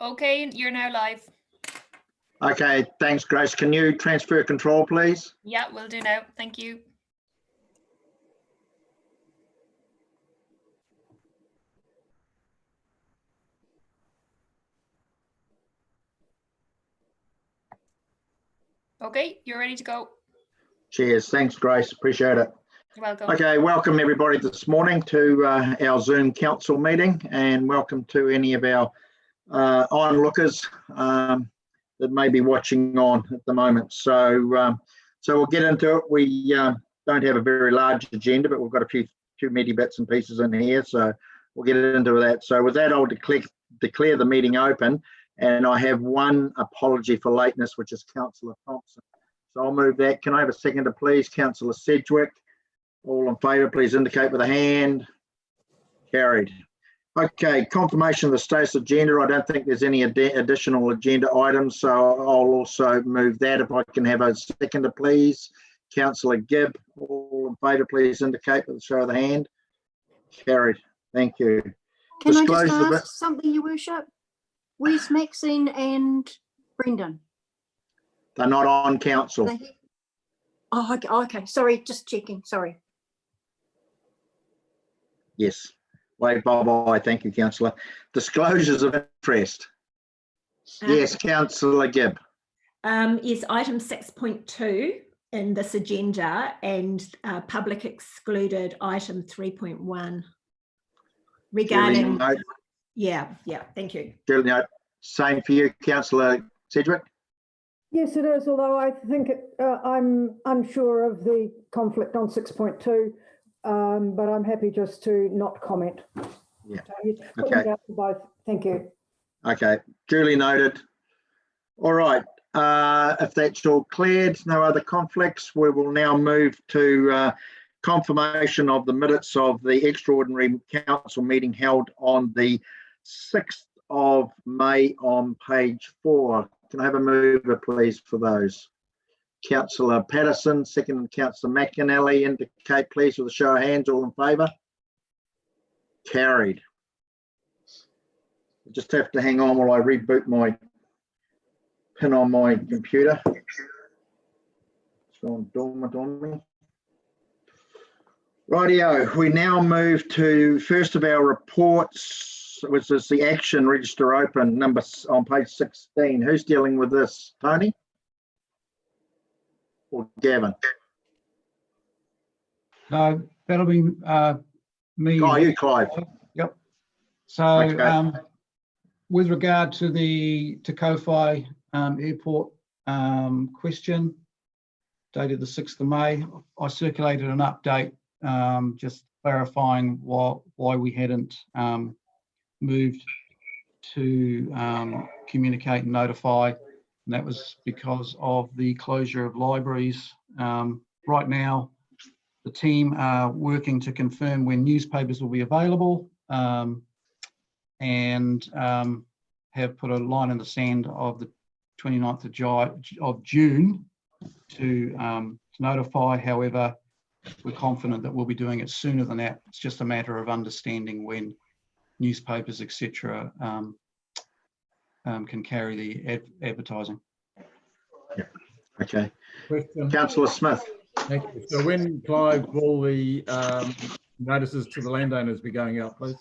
Okay, you're now live. Okay, thanks, Grace. Can you transfer control, please? Yeah, we'll do now. Thank you. Okay, you're ready to go. Cheers. Thanks, Grace. Appreciate it. You're welcome. Okay, welcome everybody this morning to our Zoom council meeting, and welcome to any of our onlookers that may be watching on at the moment. So we'll get into it. We don't have a very large agenda, but we've got a few meaty bits and pieces in here, so we'll get into that. So with that, I'll declare the meeting open, and I have one apology for lateness, which is Councillor Thompson. So I'll move that. Can I have a seconder, please? Councillor Sedgwick. All in favour, please indicate with a hand. Carried. Okay, confirmation of the status agenda. I don't think there's any additional agenda items, so I'll also move that. If I can have a seconder, please. Councillor Gibb. All in favour, please indicate with a show of the hand. Carried. Thank you. Can I just ask something, Your Worship? Where's Maxine and Brendan? They're not on council. Oh, okay. Sorry, just checking. Sorry. Yes. Wait, bye-bye. Thank you, Councillor. Disclosures of interest. Yes, Councillor Gibb. Is item 6.2 in this agenda, and public excluded item 3.1 regarding. Yeah, thank you. Same for you, Councillor Sedgwick. Yes, it is, although I think I'm unsure of the conflict on 6.2, but I'm happy just to not comment. Yeah. So put me out for both. Thank you. Okay, duly noted. All right, if that's all cleared, no other conflicts, we will now move to confirmation of the minutes of the extraordinary council meeting held on the 6th of May on page 4. Can I have a mover, please, for those? Councillor Patterson, second Councillor McAnally, indicate, please, with a show of hands. All in favour? Carried. I just have to hang on while I reboot my pin on my computer. It's gone dormant on me. Rightio, we now move to first of our reports, which is the action register open number on page 16. Who's dealing with this? Tony or Gavin? No, that'll be me. Oh, you, Clive. Yep. So okay. With regard to the Te Kowhai airport question dated the 6th of May, I circulated an update just clarifying why we hadn't moved to communicate and notify, and that was because of the closure of libraries. Right now, the team are working to confirm when newspapers will be available, and have put a line in the sand of the 29th of June to notify. However, we're confident that we'll be doing it sooner than that. It's just a matter of understanding when newspapers, etc., can carry the advertising. Yeah. Okay. Question. Councillor Smith. Thank you. So when, Clive, will the notices to the landowners be going out, please?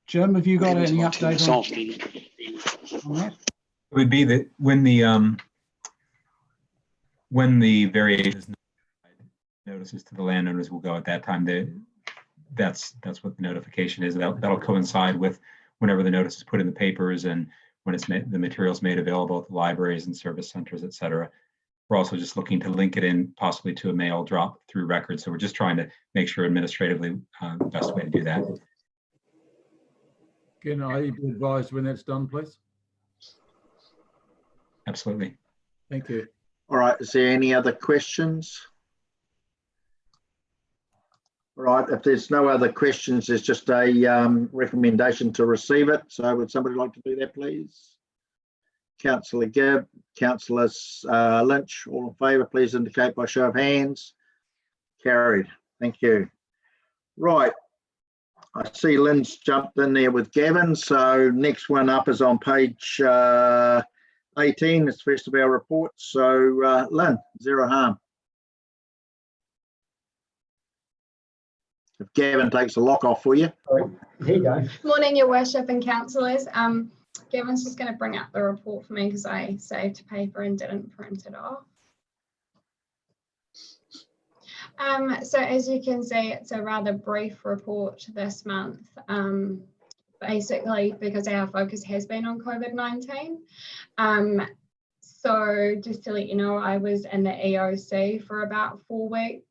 Jim, have you got any update on that? It would be that when the various notices to the landowners will go at that time. That's what the notification is. That'll coincide with whenever the notice is put in the papers and when it's the materials made available at the libraries and service centers, etc. We're also just looking to link it in possibly to a mail drop through records. So we're just trying to make sure administratively the best way to do that. Can I be advised when that's done, please? Absolutely. Thank you. All right, is there any other questions? All right, if there's no other questions, there's just a recommendation to receive it. So would somebody like to do that, please? Councillor Gibb, Councillor Lynch, all in favour, please indicate by show of hands. Carried. Thank you. Right. I see Lynn's jumped in there with Gavin. So next one up is on page 18. It's first of our reports. So Lynn, zero harm. If Gavin takes the lock off for you. Here you go. Morning, Your Worship and councillors. Gavin's just going to bring up the report for me because I saved paper and didn't print it off. So as you can see, it's a rather brief report this month, basically because our focus has been on COVID-19. So just to let you know, I was in the EOC for about 4 weeks.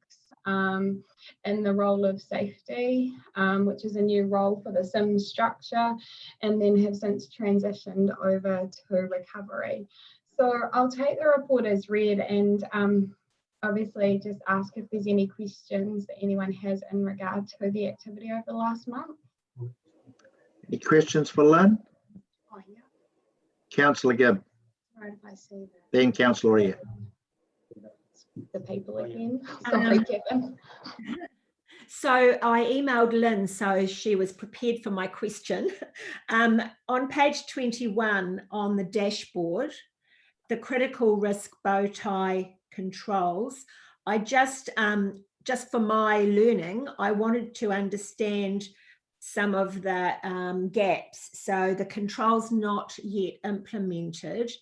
In the role of safety, which is a new role for the SIMS structure, and then have since transitioned over to recovery. So I'll take the report as read and obviously just ask if there's any questions that anyone has in regard to the activity over the last month. Any questions for Lynn? Oh, yeah. Councillor Gibb. Right, if I see that. Then Councillor Eyre. The people again. Sorry, Kevin. So I emailed Lynn, so she was prepared for my question. On page 21 on the dashboard, the critical risk bow tie controls, I just for my learning, I wanted to understand some of the gaps. So the controls not yet implemented.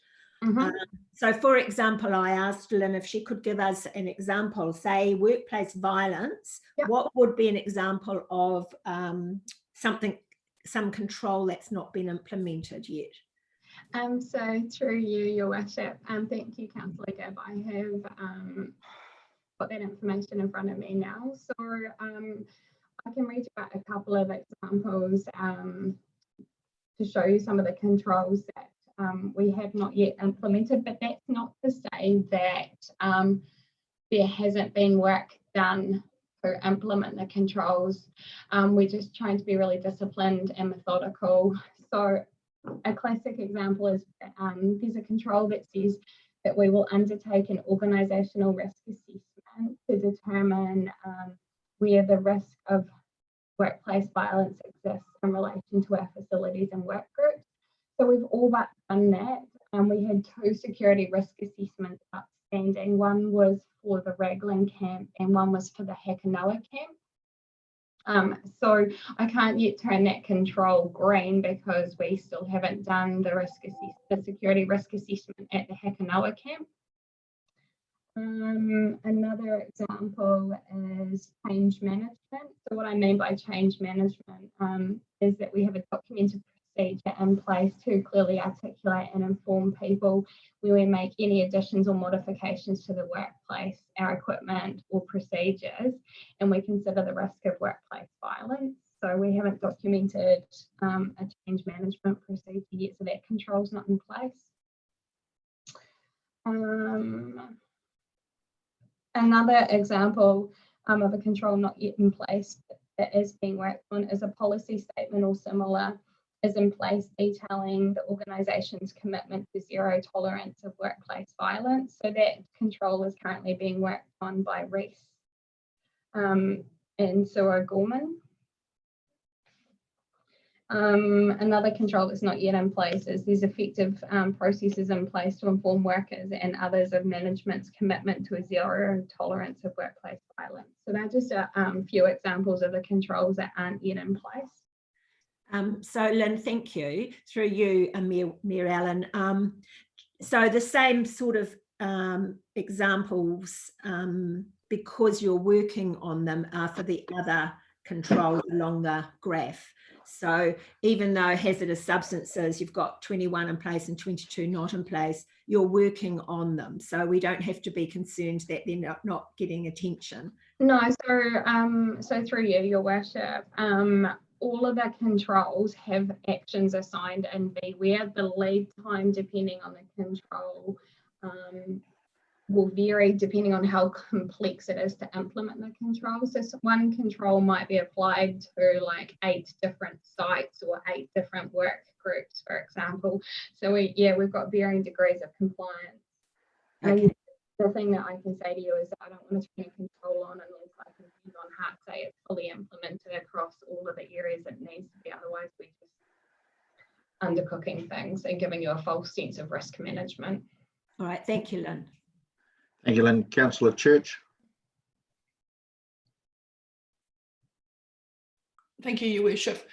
So for example, I asked Lynn if she could give us an example, say workplace violence. Yep. What would be an example of some control that's not been implemented yet? So through you, Your Worship, thank you, Councillor Gibb. I have got that information in front of me now. So I can read you out a couple of examples to show you some of the controls that we have not yet implemented, but that's not to say that there hasn't been work done to implement the controls. We're just trying to be really disciplined and methodical. So a classic example is there's a control that says that we will undertake an organisational risk assessment to determine where the risk of workplace violence exists in relation to our facilities and work groups. So we've all but done that. We had 2 security risk assessments outstanding. One was for the Raglan camp and one was for the Hakanoa camp. So I can't yet turn that control green because we still haven't done the security risk assessment at the Hakanoa camp. Another example is change management. So what I mean by change management is that we have a documented procedure in place to clearly articulate and inform people when we make any additions or modifications to the workplace, our equipment or procedures, and we consider the risk of workplace violence. So we haven't documented a change management procedure yet, so that control's not in place. Another example of a control not yet in place that is being worked on is a policy statement or similar is in place detailing the organisation's commitment to zero tolerance of workplace violence. So that control is currently being worked on by Reese and Sue Gorman. Another control that's not yet in place is there's effective processes in place to inform workers and others of management's commitment to a zero tolerance of workplace violence. So they're just a few examples of the controls that aren't yet in place. So Lynn, thank you. Through you, Mayor Allen. So the same sort of examples, because you're working on them, are for the other controls along the graph. So even though hazardous substances, you've got 21 in place and 22 not in place, you're working on them. So we don't have to be concerned that they're not getting attention. No, so through you, Your Worship, all of the controls have actions assigned in B, where the lead time, depending on the control, will vary depending on how complex it is to implement the control. So one control might be applied to like 8 different sites or 8 different work groups, for example. So we've got varying degrees of compliance. Okay. And the thing that I can say to you is that I don't want to turn a control on unless I can on heart say it's fully implemented across all of the areas it needs to be. Otherwise, we're just undercooking things and giving you a false sense of risk management. All right, thank you, Lynn. Thank you, Lynn. Councillor Church. Thank you, Your Worship.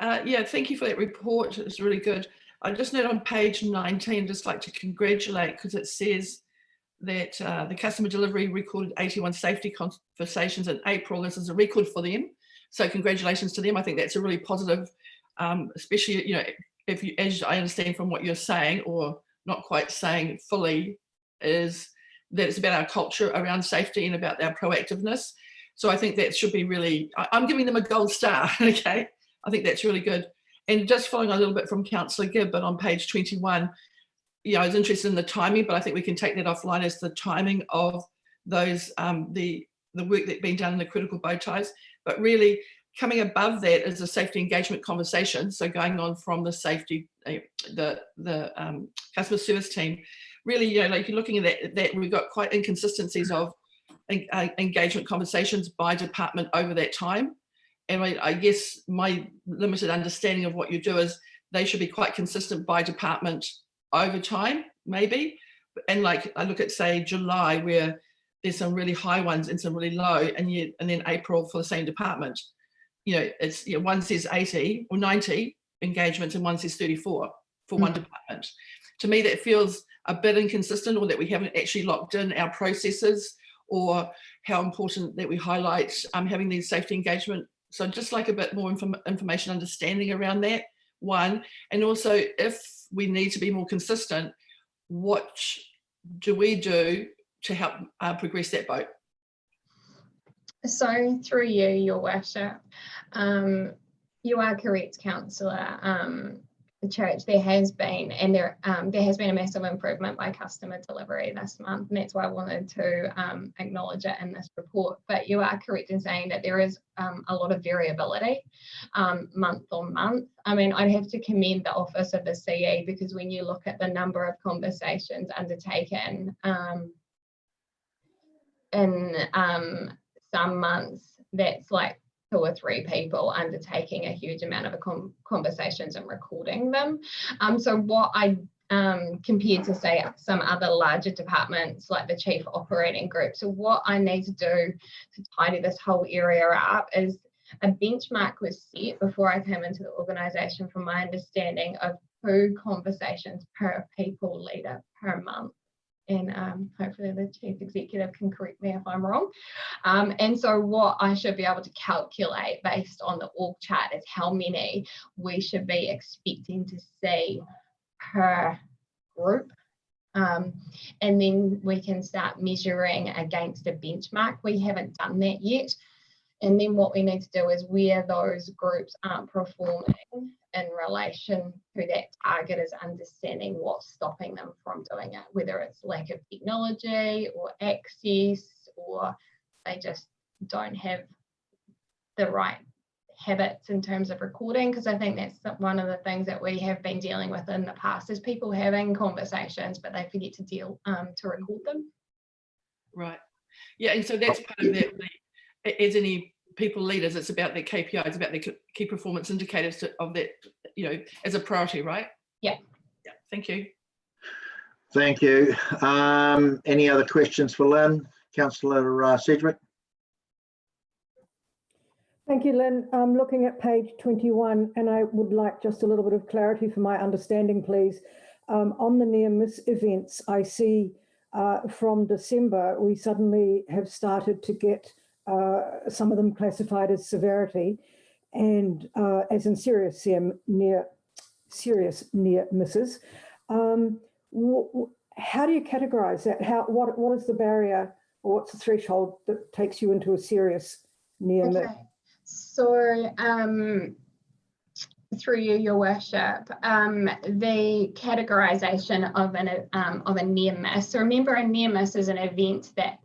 Yeah, thank you for that report. It's really good. I just note on page 19, just like to congratulate, because it says that the customer delivery recorded 81 safety conversations in April. This is a record for them. So congratulations to them. I think that's a really positive, especially, you know, if you, as I understand from what you're saying, or not quite saying fully, is that it's about our culture around safety and about our proactiveness. So I think that should be really, I'm giving them a gold star, okay? I think that's really good. And just following a little bit from Councillor Gibb, but on page 21, I was interested in the timing, but I think we can take that offline as the timing of those, the work that's been done in the critical bow ties. But really coming above that is a safety engagement conversation. So going on from the safety, the customer service team, really, like you're looking at that we've got quite inconsistencies of engagement conversations by department over that time. And I guess my limited understanding of what you do is they should be quite consistent by department over time, maybe. And like I look at, say, July, where there's some really high ones and some really low, and then April for the same department. It's one says 80 or 90 engagements and one says 34 for one department. To me, that feels a bit inconsistent, or that we haven't actually locked in our processes, or how important that we highlight having these safety engagement. So just like a bit more information understanding around that, one. And also, if we need to be more consistent, what do we do to help progress that boat? So through you, Your Worship, you are correct, Councillor Church. There has been a massive improvement by customer delivery this month, and that's why I wanted to acknowledge it in this report. But you are correct in saying that there is a lot of variability month on month. I mean, I'd have to commend the Office of the CE, because when you look at the number of conversations undertaken in some months, that's like 2 or 3 people undertaking a huge amount of conversations and recording them. So what I compared to, say, some other larger departments like the Chief Operating Group. So what I need to do to tidy this whole area up is a benchmark was set before I came into the organisation, from my understanding, of 2 conversations per people leader per month. And hopefully the Chief Executive can correct me if I'm wrong. And so what I should be able to calculate based on the org chart is how many we should be expecting to see per group. And then we can start measuring against a benchmark. We haven't done that yet. And then what we need to do is, where those groups aren't performing in relation to that target, is understanding what's stopping them from doing it, whether it's lack of technology or access, or they just don't have the right habits in terms of recording. Because I think that's one of the things that we have been dealing with in the past, is people having conversations but they forget to record them. Right. Yeah, and so that's part of that. As any people leaders, it's about their KPIs, about their key performance indicators of that, as a priority, right? Yeah. Yeah. Thank you. Thank you. Any other questions for Lynn? Councillor Sedgwick. Thank you, Lynn. I'm looking at page 21, and I would like just a little bit of clarity for my understanding, please. On the near miss events, I see from December, we suddenly have started to get some of them classified as severity, and as in serious near misses. How do you categorise that? What is the barrier, or what's the threshold that takes you into a serious near miss? So through you, Your Worship, the categorisation of a near miss. So remember, a near miss is an event that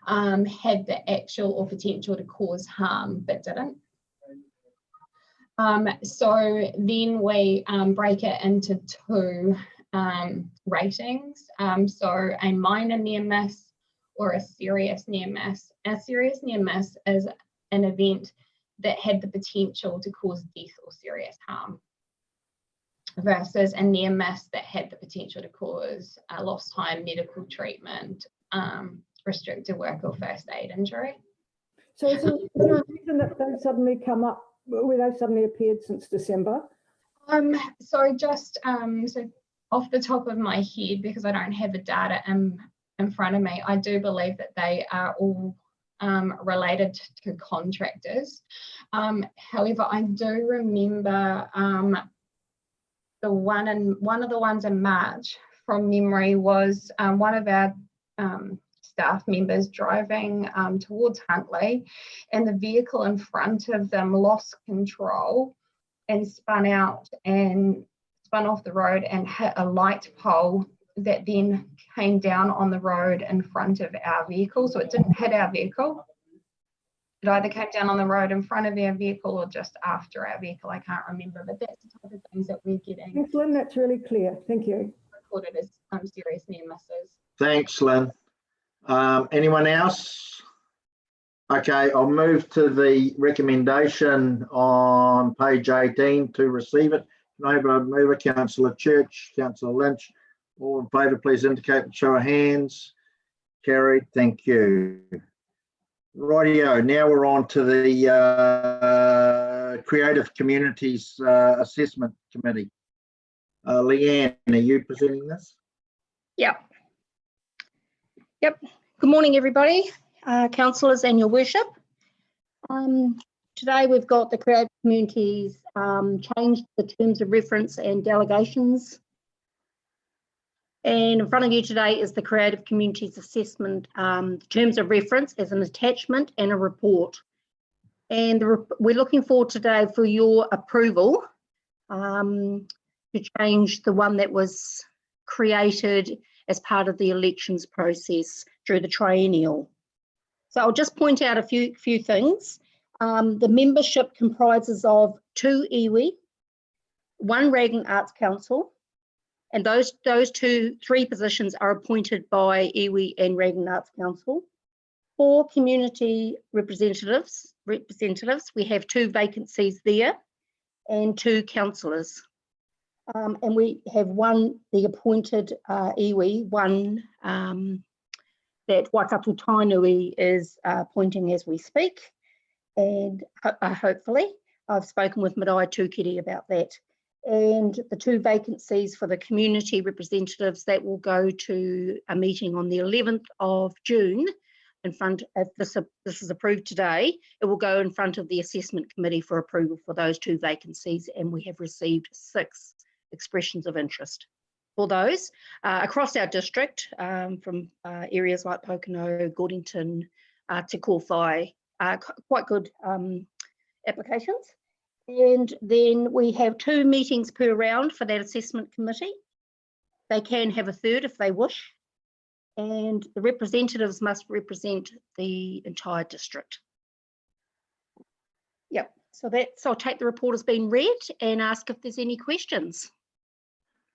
had the actual or potential to cause harm but didn't. So then we break it into 2 ratings. So a minor near miss or a serious near miss. A serious near miss is an event that had the potential to cause death or serious harm, versus a near miss that had the potential to cause a lost time medical treatment, restricted work or first aid injury. So is there a reason that they've suddenly come up, where they've suddenly appeared since December? So just so off the top of my head, because I don't have the data in front of me, I do believe that they are all related to contractors. However, I do remember one of the ones in March from memory was one of our staff members driving towards Huntley, and the vehicle in front of them lost control and spun out and spun off the road and hit a light pole that then came down on the road in front of our vehicle. So it didn't hit our vehicle. It either came down on the road in front of our vehicle or just after our vehicle. I can't remember, but that's the type of things that we're getting Thanks, Lynn, that's really clear. Thank you. recorded as serious near misses. Thanks, Lynn. Anyone else? Okay, I'll move to the recommendation on page 18 to receive it. Neighbour mover, Councillor Church, Councillor Lynch. All in favour, please indicate with show of hands. Carried, thank you. Rightio, now we're on to the Creative Communities Assessment Committee. Leanne, are you presenting this? Yep. Good morning, everybody, councillors and your worship. Today we've got the Creative Communities changed the terms of reference and delegations. And in front of you today is the Creative Communities Assessment terms of reference as an attachment and a report. And we're looking forward today for your approval to change the one that was created as part of the elections process through the triennial. So I'll just point out a few things. The membership comprises of 2 iwi, 1 Raglan Arts Council, and those 3 positions are appointed by iwi and Raglan Arts Council. 4 community representatives. We have 2 vacancies there and 2 councillors. And we have the appointed iwi, one that Waikato Tainui is appointing as we speak. And hopefully, I've spoken with Marae Tukiri about that. And the 2 vacancies for the community representatives that will go to a meeting on the 11th of June in front, if this is approved today, it will go in front of the assessment committee for approval for those 2 vacancies, and we have received 6 expressions of interest for those across our district, from areas like Pokeno, Gordington, Te Kōwhai, quite good applications. And then we have 2 meetings per round for that assessment committee. They can have a third if they wish, and the representatives must represent the entire district. Yep, so I'll take the report as being read and ask if there's any questions.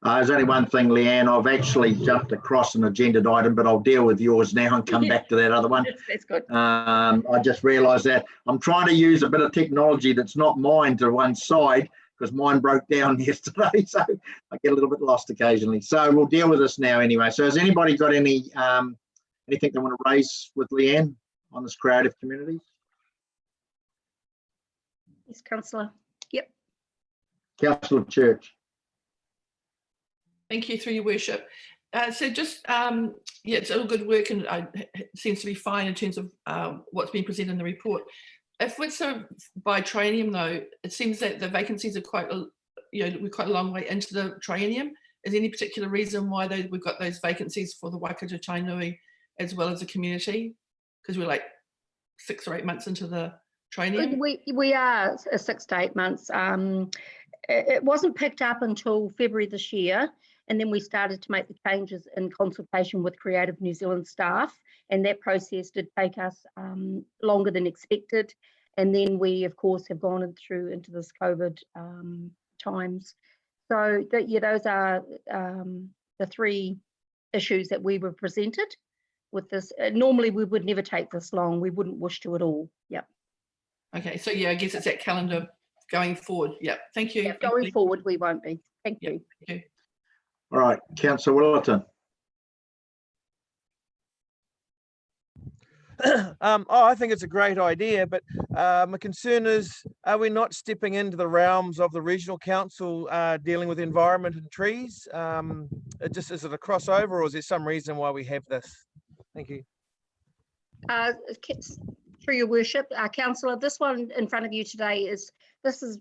There's only one thing, Leanne. I've actually jumped across an agendaed item, but I'll deal with yours now and come back to that other one. That's good. I just realised that I'm trying to use a bit of technology that's not mine to one side, because mine broke down yesterday, so I get a little bit lost occasionally. So we'll deal with this now anyway. So has anybody got anything they want to raise with Leanne on this Creative Communities? Yes, Councillor. Yep. Councillor Church. Thank you, through your worship. So just, yeah, it's all good work, and it seems to be fine in terms of what's been presented in the report. If it's by triennium though, it seems that the vacancies are we're quite a long way into the triennium. Is there any particular reason why we've got those vacancies for the Waikato Tainui as well as the community? Because we're like 6 or 8 months into the triennium. We are 6 to 8 months. It wasn't picked up until February this year, and then we started to make the changes in consultation with Creative New Zealand staff, and that process did take us longer than expected. And then we, of course, have gone into this COVID times. So those are the 3 issues that we were presented with this. Normally, we would never take this long. We wouldn't wish to at all. Yep. Okay, so yeah, I guess it's that calendar going forward. Yeah, thank you. Yeah, going forward, we won't be. Thank Yeah. you. Thank you. All right, Councillor Willerton. I think it's a great idea, but my concern is, are we not stepping into the realms of the regional council dealing with environment and trees? Is it a crossover, or is there some reason why we have this? Thank you. Through your worship, councillor, this one in front of you today is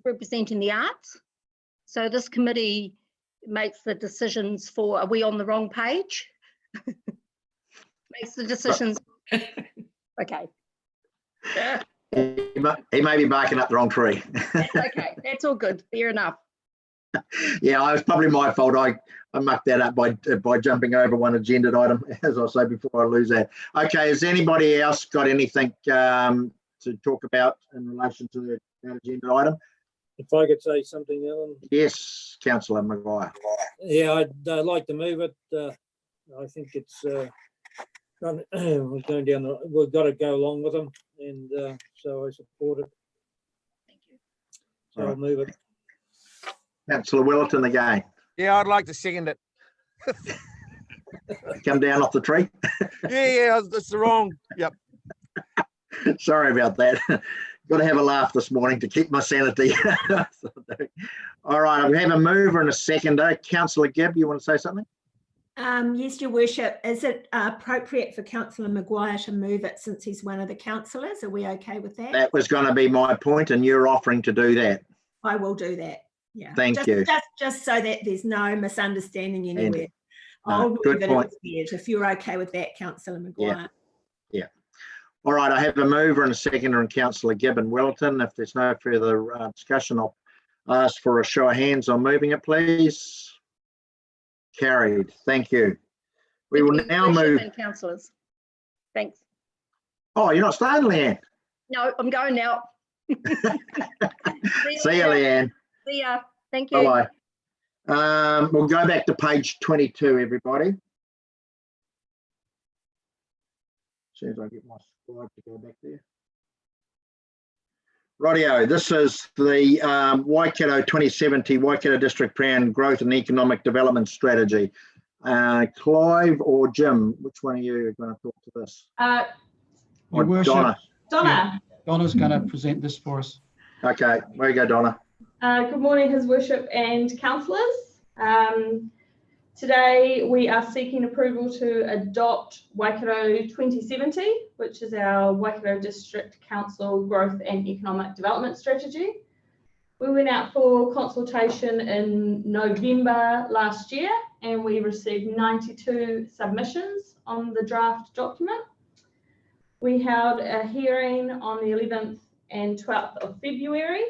representing the arts. So this committee makes the decisions for, are we on the wrong page? Makes the decisions. Okay. Yeah. He may be barking up the wrong tree. That's okay. That's all good. Fair enough. Yeah, it was probably my fault. I mucked that up by jumping over one agenda item, as I say, before I lose that. Okay, has anybody else got anything to talk about in relation to that agenda item? If I could say something, Alan. Yes, Councillor Maguire. Yeah, I'd like to move it. I think it's we're going down. We've got to go along with them, and so I support it. Thank you. So I'll move it. Councillor Willerton again. Yeah, I'd like to second it. Come down off the tree. Yeah, that's the wrong. Yep. Sorry about that. Got to have a laugh this morning to keep my sanity. All right, we have a mover and a seconder. Councillor Gibb, you want to say something? Yes, Your Worship. Is it appropriate for Councillor Maguire to move it since he's one of the councillors? Are we okay with that? That was going to be my point, and you're offering to do that. I will do that. Yeah. Thank you. Just so that there's no misunderstanding anywhere. I'll move good it point. instead, if you're okay with that, Councillor Maguire. Yeah. All right, I have a mover and a seconder, and Councillor Gibb and Willerton. If there's no further discussion, I'll ask for a show of hands on moving it, please. Carried. Thank you. We will now move. Councillors. Thanks. Oh, you're not staying, Leanne? No, I'm going now. See you, Leanne. See ya. Thank you. Bye-bye. We'll go back to page 22, everybody. As soon as I get my slide to go back there. Rightio, this is the Waikato 2070 Waikato District Plan Growth and Economic Development Strategy. Clive or Jim, which one of you are going to talk to this? Your Worship, Donna. Donna. Donna's going to present this for us. Okay, where you go, Donna. Good morning, His Worship and councillors. Today we are seeking approval to adopt Waikato 2070, which is our Waikato District Council Growth and Economic Development Strategy. We went out for consultation in November last year and we received 92 submissions on the draft document. We held a hearing on the 11th and 12th of February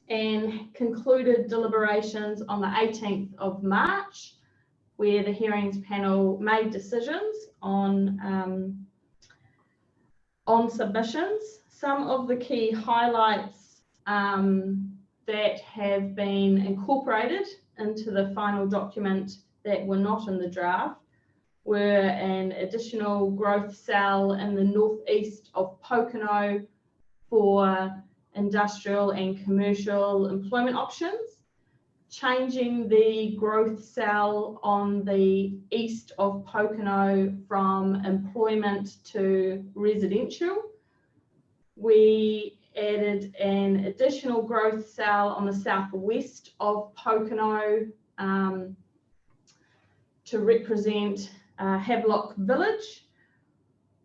and concluded deliberations on the 18th of March, where the hearings panel made decisions on submissions. Some of the key highlights that have been incorporated into the final document that were not in the draft were an additional growth cell in the northeast of Pokeno for industrial and commercial employment options, changing the growth cell on the east of Pokeno from employment to residential. We added an additional growth cell on the southwest of Pokeno to represent Havelock Village.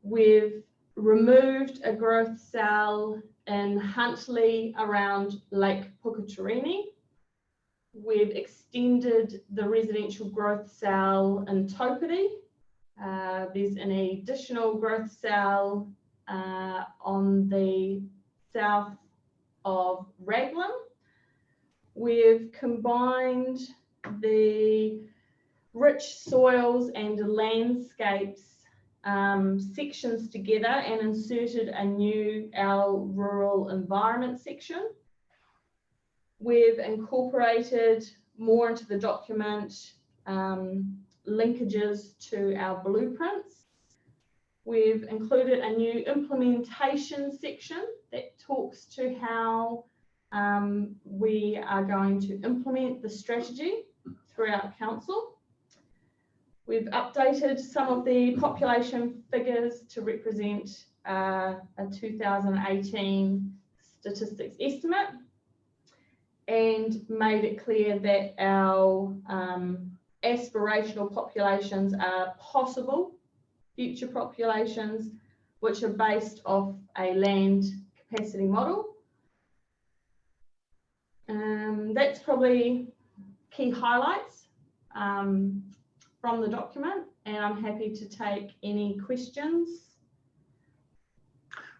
We've removed a growth cell in Huntly around Lake Puketerina. We've extended the residential growth cell in Taupiri. There's an additional growth cell on the south of Raglan. We've combined the rich soils and landscapes sections together and inserted a new our rural environment section. We've incorporated more into the document linkages to our blueprints. We've included a new implementation section that talks to how we are going to implement the strategy throughout council. We've updated some of the population figures to represent a 2018 statistics estimate, and made it clear that our aspirational populations are possible future populations, which are based off a land capacity model. That's probably key highlights from the document, and I'm happy to take any questions.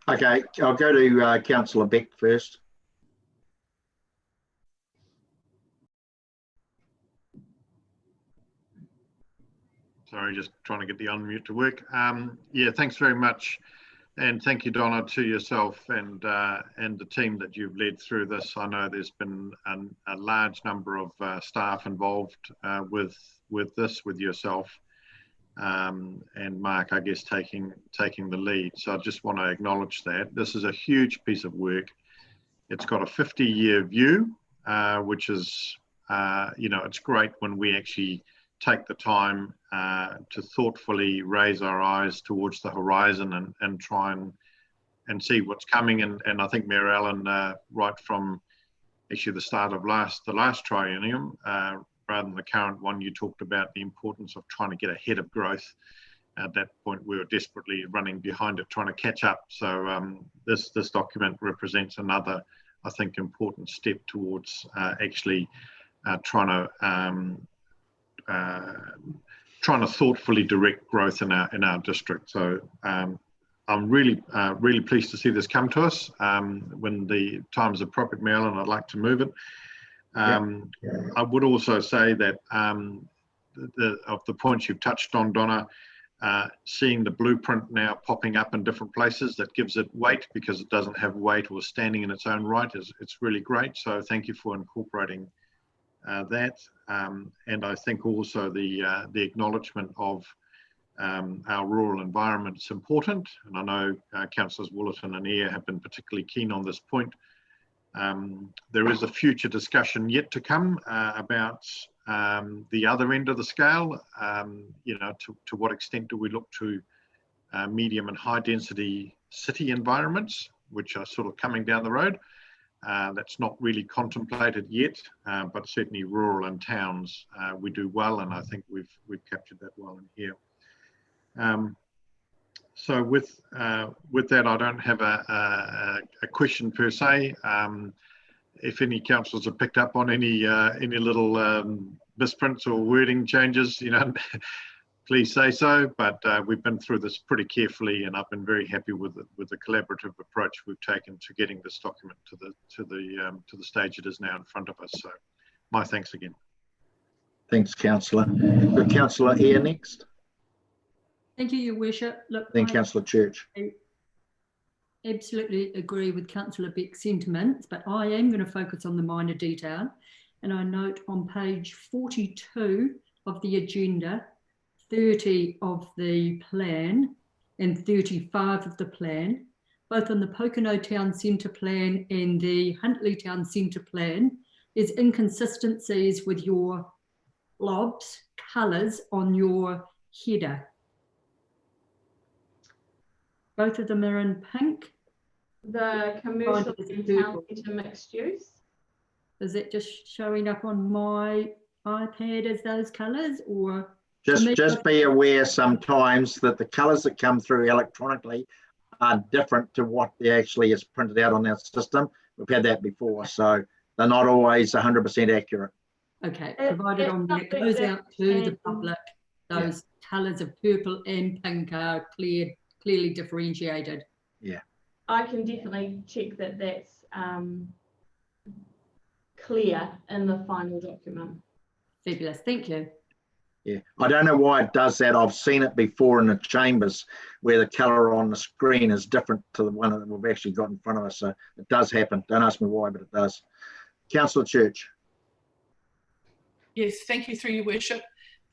Okay, I'll go to Councillor Beck first. Sorry, just trying to get the unmute to work. Yeah, thanks very much. And thank you, Donna, to yourself and the team that you've led through this. I know there's been a large number of staff involved with this, with yourself and Mark, I guess, taking the lead. So I just want to acknowledge that. This is a huge piece of work. It's got a 50-year view, which is, you know, it's great when we actually take the time to thoughtfully raise our eyes towards the horizon and try and see what's coming. And I think Mary Ellen, right from actually the start of the last triennium, rather than the current one, you talked about the importance of trying to get ahead of growth. At that point, we were desperately running behind it, trying to catch up. So this document represents another, I think, important step towards actually trying to thoughtfully direct growth in our district. So I'm really pleased to see this come to us. When the time is appropriate, Marilyn, I'd like to move it. I would also say that of the points you've touched on, Donna, seeing the blueprint now popping up in different places, that gives it weight, because it doesn't have weight or standing in its own right. It's really great. So thank you for incorporating that. And I think also the acknowledgement of our rural environment is important. And I know Councillors Woollerton and Eyre have been particularly keen on this point. There is a future discussion yet to come about the other end of the scale. You know, to what extent do we look to medium and high density city environments, which are sort of coming down the road. That's not really contemplated yet, but certainly rural and towns we do well, and I think we've captured that well in here. So with that, I don't have a question per se. If any councillors have picked up on any little misprints or wording changes, you know, please say so. But we've been through this pretty carefully, and I've been very happy with the collaborative approach we've taken to getting this document to the stage it is now in front of us. So, my thanks again. Thanks, Councillor. Good, Councillor Eyre next. Thank you, Your Worship. Look, Then Councillor Church. I absolutely agree with Councillor Beck's sentiments, but I am going to focus on the minor detail. And I note on page 42 of the agenda, 30 of the plan and 35 of the plan, both on the Pokeno Town Centre plan and the Huntly Town Centre plan, there's inconsistencies with your blobs, colours on your header. Both of them are in pink. The commercial and town centre mixed use. Is it just showing up on my iPad as those colours, or? Just be aware sometimes that the colours that come through electronically are different to what actually is printed out on our system. We've had that before, so they're not always 100% accurate. Okay, provided on that goes out to the public, those colours of purple and pink are clearly differentiated. Yeah. I can definitely check that that's clear in the final document. Fabulous, thank you. Yeah, I don't know why it does that. I've seen it before in the chambers where the colour on the screen is different to the one that we've actually got in front of us. So it does happen. Don't ask me why, but it does. Councillor Church. Yes, thank you, through your worship.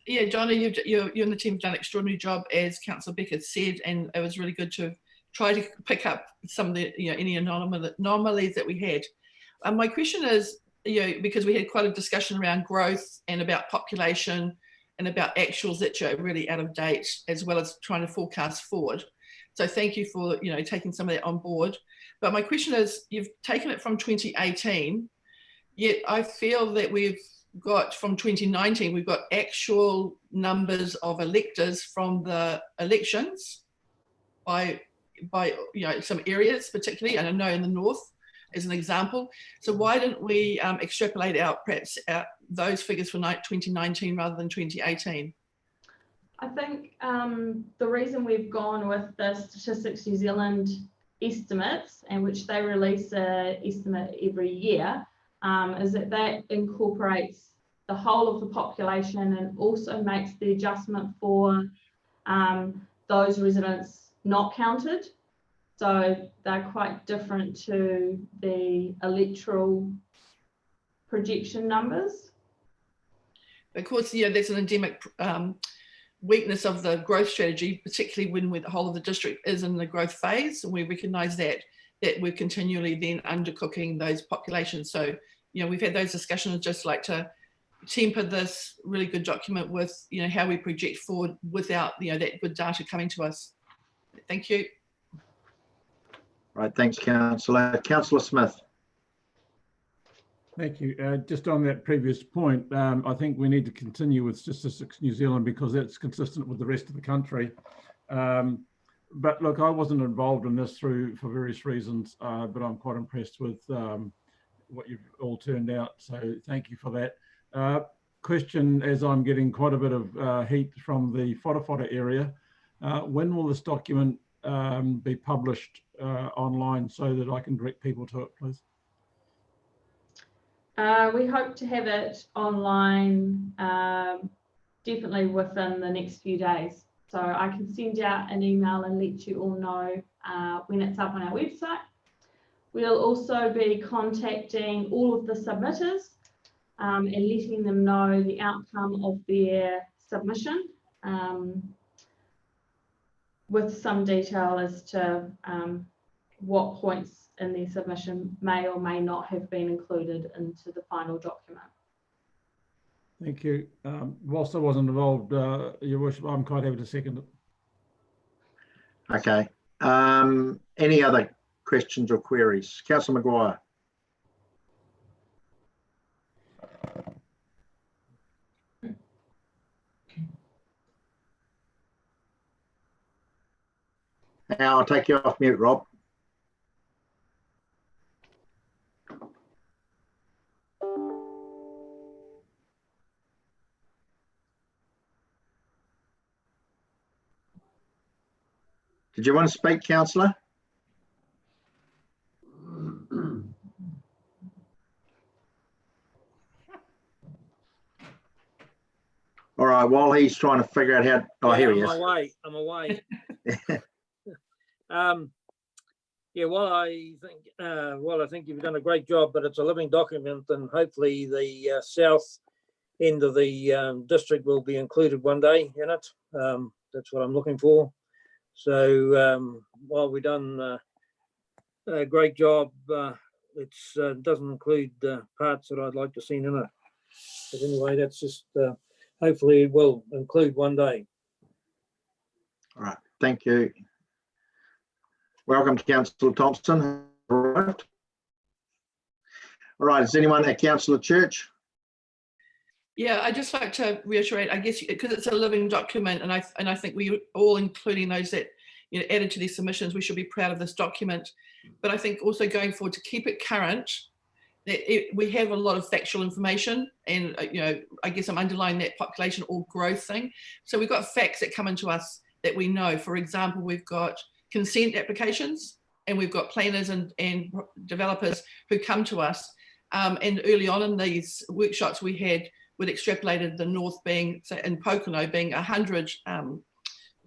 Yeah, Johnny, you and the team have done an extraordinary job, as Councillor Beck said, and it was really good to try to pick up some of the, any anomalies that we had. My question is, because we had quite a discussion around growth and about population and about actuals that are really out of date, as well as trying to forecast forward. So thank you for, taking some of that on board. But my question is, you've taken it from 2018, yet I feel that we've got from 2019, we've got actual numbers of electors from the elections by some areas particularly, and I know in the north as an example. So why didn't we extrapolate out perhaps those figures for 2019 rather than 2018? I think the reason we've gone with the Statistics New Zealand estimates, and which they release an estimate every year, is that incorporates the whole of the population and also makes the adjustment for those residents not counted. So they're quite different to the electoral projection numbers. Of course, there's an endemic weakness of the growth strategy, particularly when the whole of the district is in the growth phase, and we recognise that we're continually then undercooking those populations. So, we've had those discussions. I'd just like to temper this really good document with, how we project forward without, that good data coming to us. Thank you. Right, thanks, Councillor. Councillor Smith. Thank you. Just on that previous point, I think we need to continue with Statistics New Zealand because that's consistent with the rest of the country. But look, I wasn't involved in this for various reasons, but I'm quite impressed with what you've all turned out. So thank you for that. Question, as I'm getting quite a bit of heat from the Whara area, when will this document be published online so that I can direct people to it, please? We hope to have it online definitely within the next few days. So I can send out an email and let you all know when it's up on our website. We'll also be contacting all of the submitters and letting them know the outcome of their submission with some detail as to what points in their submission may or may not have been included into the final document. Thank you. Whilst I wasn't involved, Your Worship, I'm quite happy to second it. Okay. Any other questions or queries? Councillor Maguire. Now I'll take you off mute, Rob. Did you want to speak, Councillor? All right, while he's trying to figure out how, oh, here he is. I'm away. Yeah, well, I think you've done a great job, but it's a living document, and hopefully the south end of the district will be included one day in it. That's what I'm looking for. So while we've done a great job, it doesn't include parts that I'd like to see in it. But anyway, that's just hopefully it will include one day. All right, thank you. Welcome to Councillor Thompson. All right, is anyone at Councillor Church? Yeah, I'd just like to reiterate, I guess, because it's a living document, and I think we all, including those that added to these submissions, we should be proud of this document. But I think also going forward, to keep it current, that we have a lot of factual information, and I guess I'm underlining that population or growth thing. So we've got facts that come into us that we know. For example, we've got consent applications, and we've got planners and developers who come to us. And early on in these workshops we had, we'd extrapolated the north being, say, in Pokeno being 100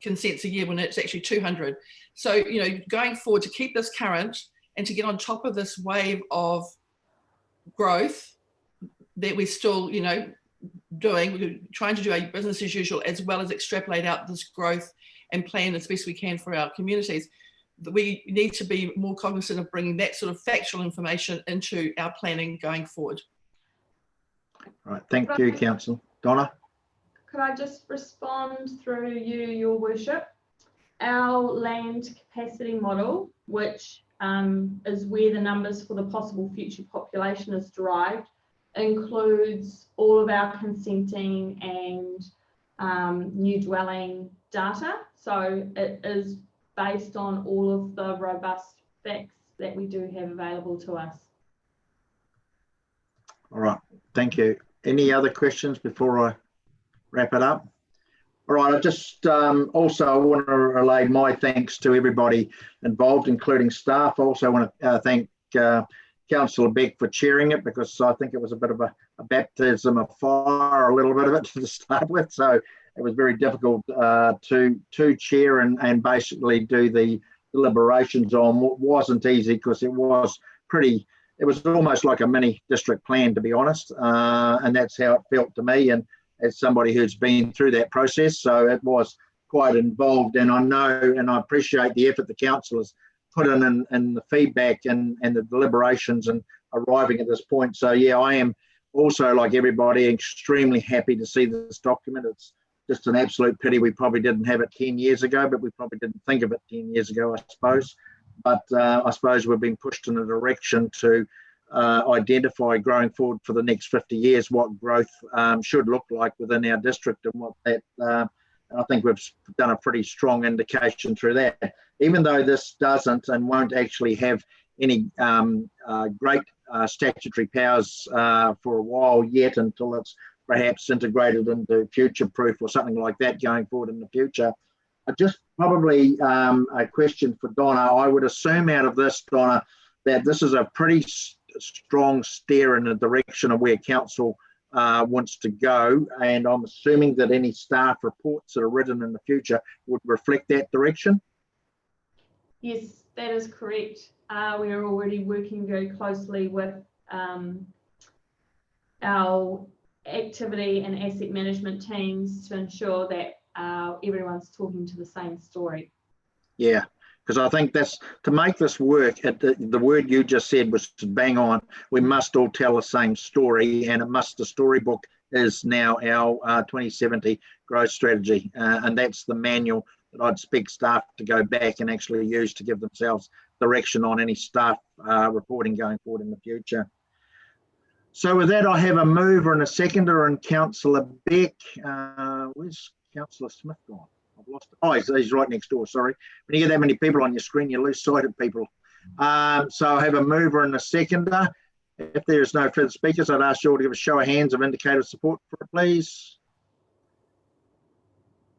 consents a year when it's actually 200. So, going forward, to keep this current and to get on top of this wave of growth, that we're still, doing. We're trying to do our business as usual, as well as extrapolate out this growth and plan as best we can for our communities. We need to be more cognizant of bringing that sort of factual information into our planning going forward. Right, thank you, Council. Donna? Could I just respond through you, Your Worship? Our land capacity model, which is where the numbers for the possible future population is derived, includes all of our consenting and new dwelling data. So it is based on all of the robust facts that we do have available to us. All right, thank you. Any other questions before I wrap it up? All right, I just also I want to relay my thanks to everybody involved, including staff. I also want to thank Councillor Beck for chairing it, because I think it was a bit of a baptism of fire, a little bit of it to start with. So it was very difficult to chair and basically do the deliberations on what wasn't easy, because it was almost like a mini district plan, to be honest. And that's how it felt to me, and as somebody who's been through that process. So it was quite involved, and I know and I appreciate the effort the councillors put in the feedback and the deliberations and arriving at this point. So yeah, I am also, like everybody, extremely happy to see this document. It's just an absolute pity we probably didn't have it 10 years ago, but we probably didn't think of it 10 years ago, I suppose. But I suppose we've been pushed in a direction to identify going forward for the next 50 years what growth should look like within our district, and what that, I think we've done a pretty strong indication through that. Even though this doesn't and won't actually have any great statutory powers for a while yet, until it's perhaps integrated into future-proof or something like that going forward in the future. Just probably a question for Donna. I would assume out of this, Donna, that this is a pretty strong steer in the direction of where council wants to go, and I'm assuming that any staff reports that are written in the future would reflect that direction. Yes, that is correct. We are already working very closely with our activity and asset management teams to ensure that everyone's talking to the same story. Yeah, because I think that's, to make this work, the word you just said was bang on. We must all tell the same story, and the storybook is now our 2070 growth strategy, and that's the manual that I'd expect staff to go back and actually use to give themselves direction on any staff reporting going forward in the future. So with that, I have a mover and a seconder, and Councillor Beck. Where's Councillor Smith gone? I've lost it. Oh, he's right next door, sorry. When you get that many people on your screen, you lose sight of people. So I have a mover and a seconder. If there's no further speakers, I'd ask you all to give a show of hands of indicative support for it, please.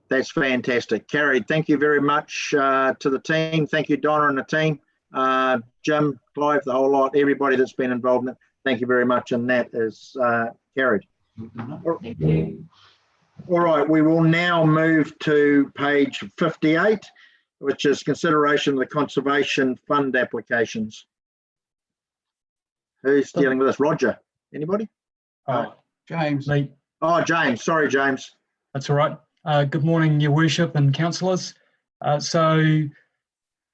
That's fantastic. Carried. Thank you very much to the team. Thank you, Donna and the team. Jim, Clive, the whole lot, everybody that's been involved in it. Thank you very much, and that is carried. Thank you. All right, we will now move to page 58, which is consideration of the Conservation Fund applications. Who's dealing with this? Roger? Anybody? James. Me. Oh, James. Sorry, James. That's all right. Good morning, Your Worship and councillors. So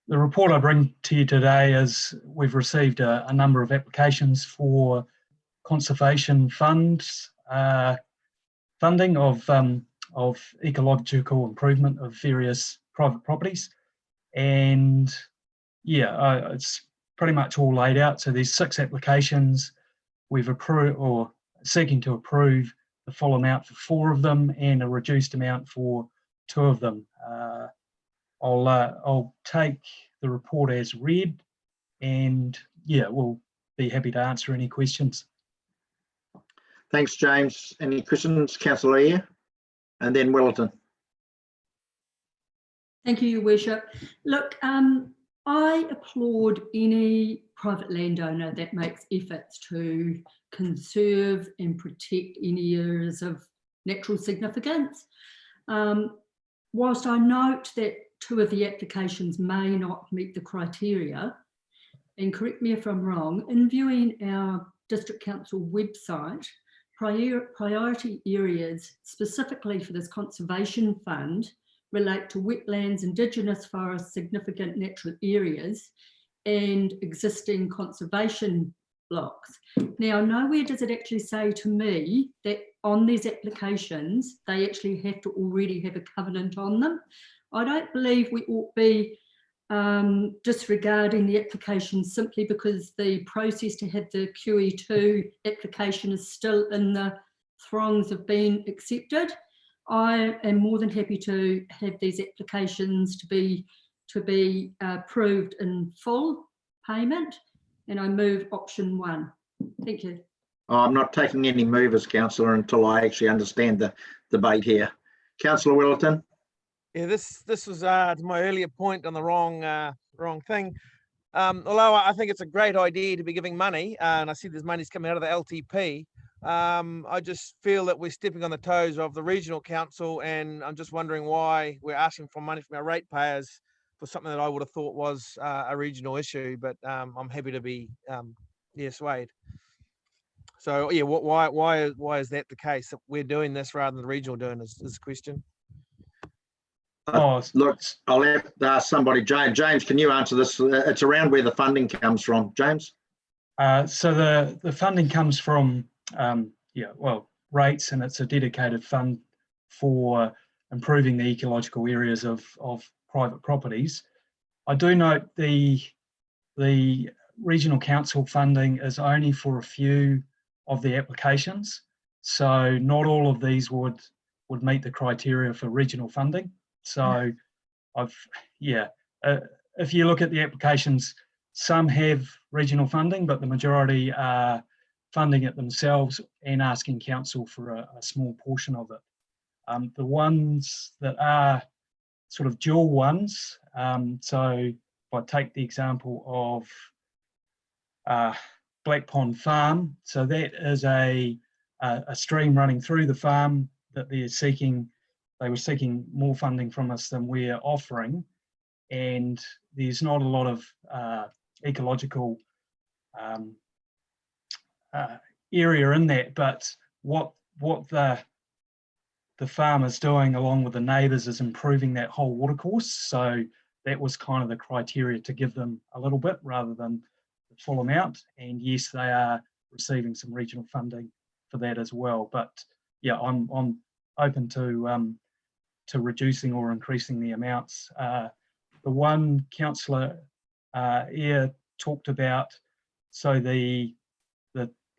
the report I bring to you today is we've received a number of applications for conservation funds, funding of ecological improvement of various private properties. And yeah, it's pretty much all laid out. So there's 6 applications. We've approved, or seeking to approve, the full amount for 4 of them and a reduced amount for 2 of them. I'll take the report as read, and yeah, we'll be happy to answer any questions. Thanks, James. Any questions, Councillor Eyre? And then Willerton. Thank you, Your Worship. Look, I applaud any private landowner that makes efforts to conserve and protect any areas of natural significance. Whilst I note that 2 of the applications may not meet the criteria, and correct me if I'm wrong, in viewing our District Council website, priority areas specifically for this conservation fund relate to wetlands, indigenous forests, significant natural areas, and existing conservation blocks. Now, nowhere does it actually say to me that on these applications, they actually have to already have a covenant on them. I don't believe we ought be disregarding the application simply because the process to have the QE2 application is still in the throngs of being accepted. I am more than happy to have these applications to be approved in full payment, and I move option 1. Thank you. I'm not taking any movers, councillor, until I actually understand the debate here. Councillor Willerton. Yeah, this was to my earlier point on the wrong thing. Although I think it's a great idea to be giving money, and I see there's money's coming out of the LTP. I just feel that we're stepping on the toes of the regional council, and I'm just wondering why we're asking for money from our ratepayers for something that I would have thought was a regional issue. But I'm happy to be swayed. So yeah, why is that the case that we're doing this rather than the regional doing this? Is the question. Look, I'll have to ask somebody. James, can you answer this? It's around where the funding comes from, James. So the funding comes from rates, and it's a dedicated fund for improving the ecological areas of private properties. I do note the regional council funding is only for a few of the applications, so not all of these would meet the criteria for regional funding. So if you look at the applications, some have regional funding, but the majority are funding it themselves and asking council for a small portion of it. The ones that are sort of dual ones, so if I take the example of Black Pond Farm, so that is a stream running through the farm that they were seeking more funding from us than we're offering, and there's not a lot of ecological area in that, but what the farm is doing along with the neighbours is improving that whole watercourse. So that was kind of the criteria to give them a little bit rather than the full amount. And yes, they are receiving some regional funding for that as well. But yeah, I'm open to reducing or increasing the amounts. The one councillor Eyre talked about, so the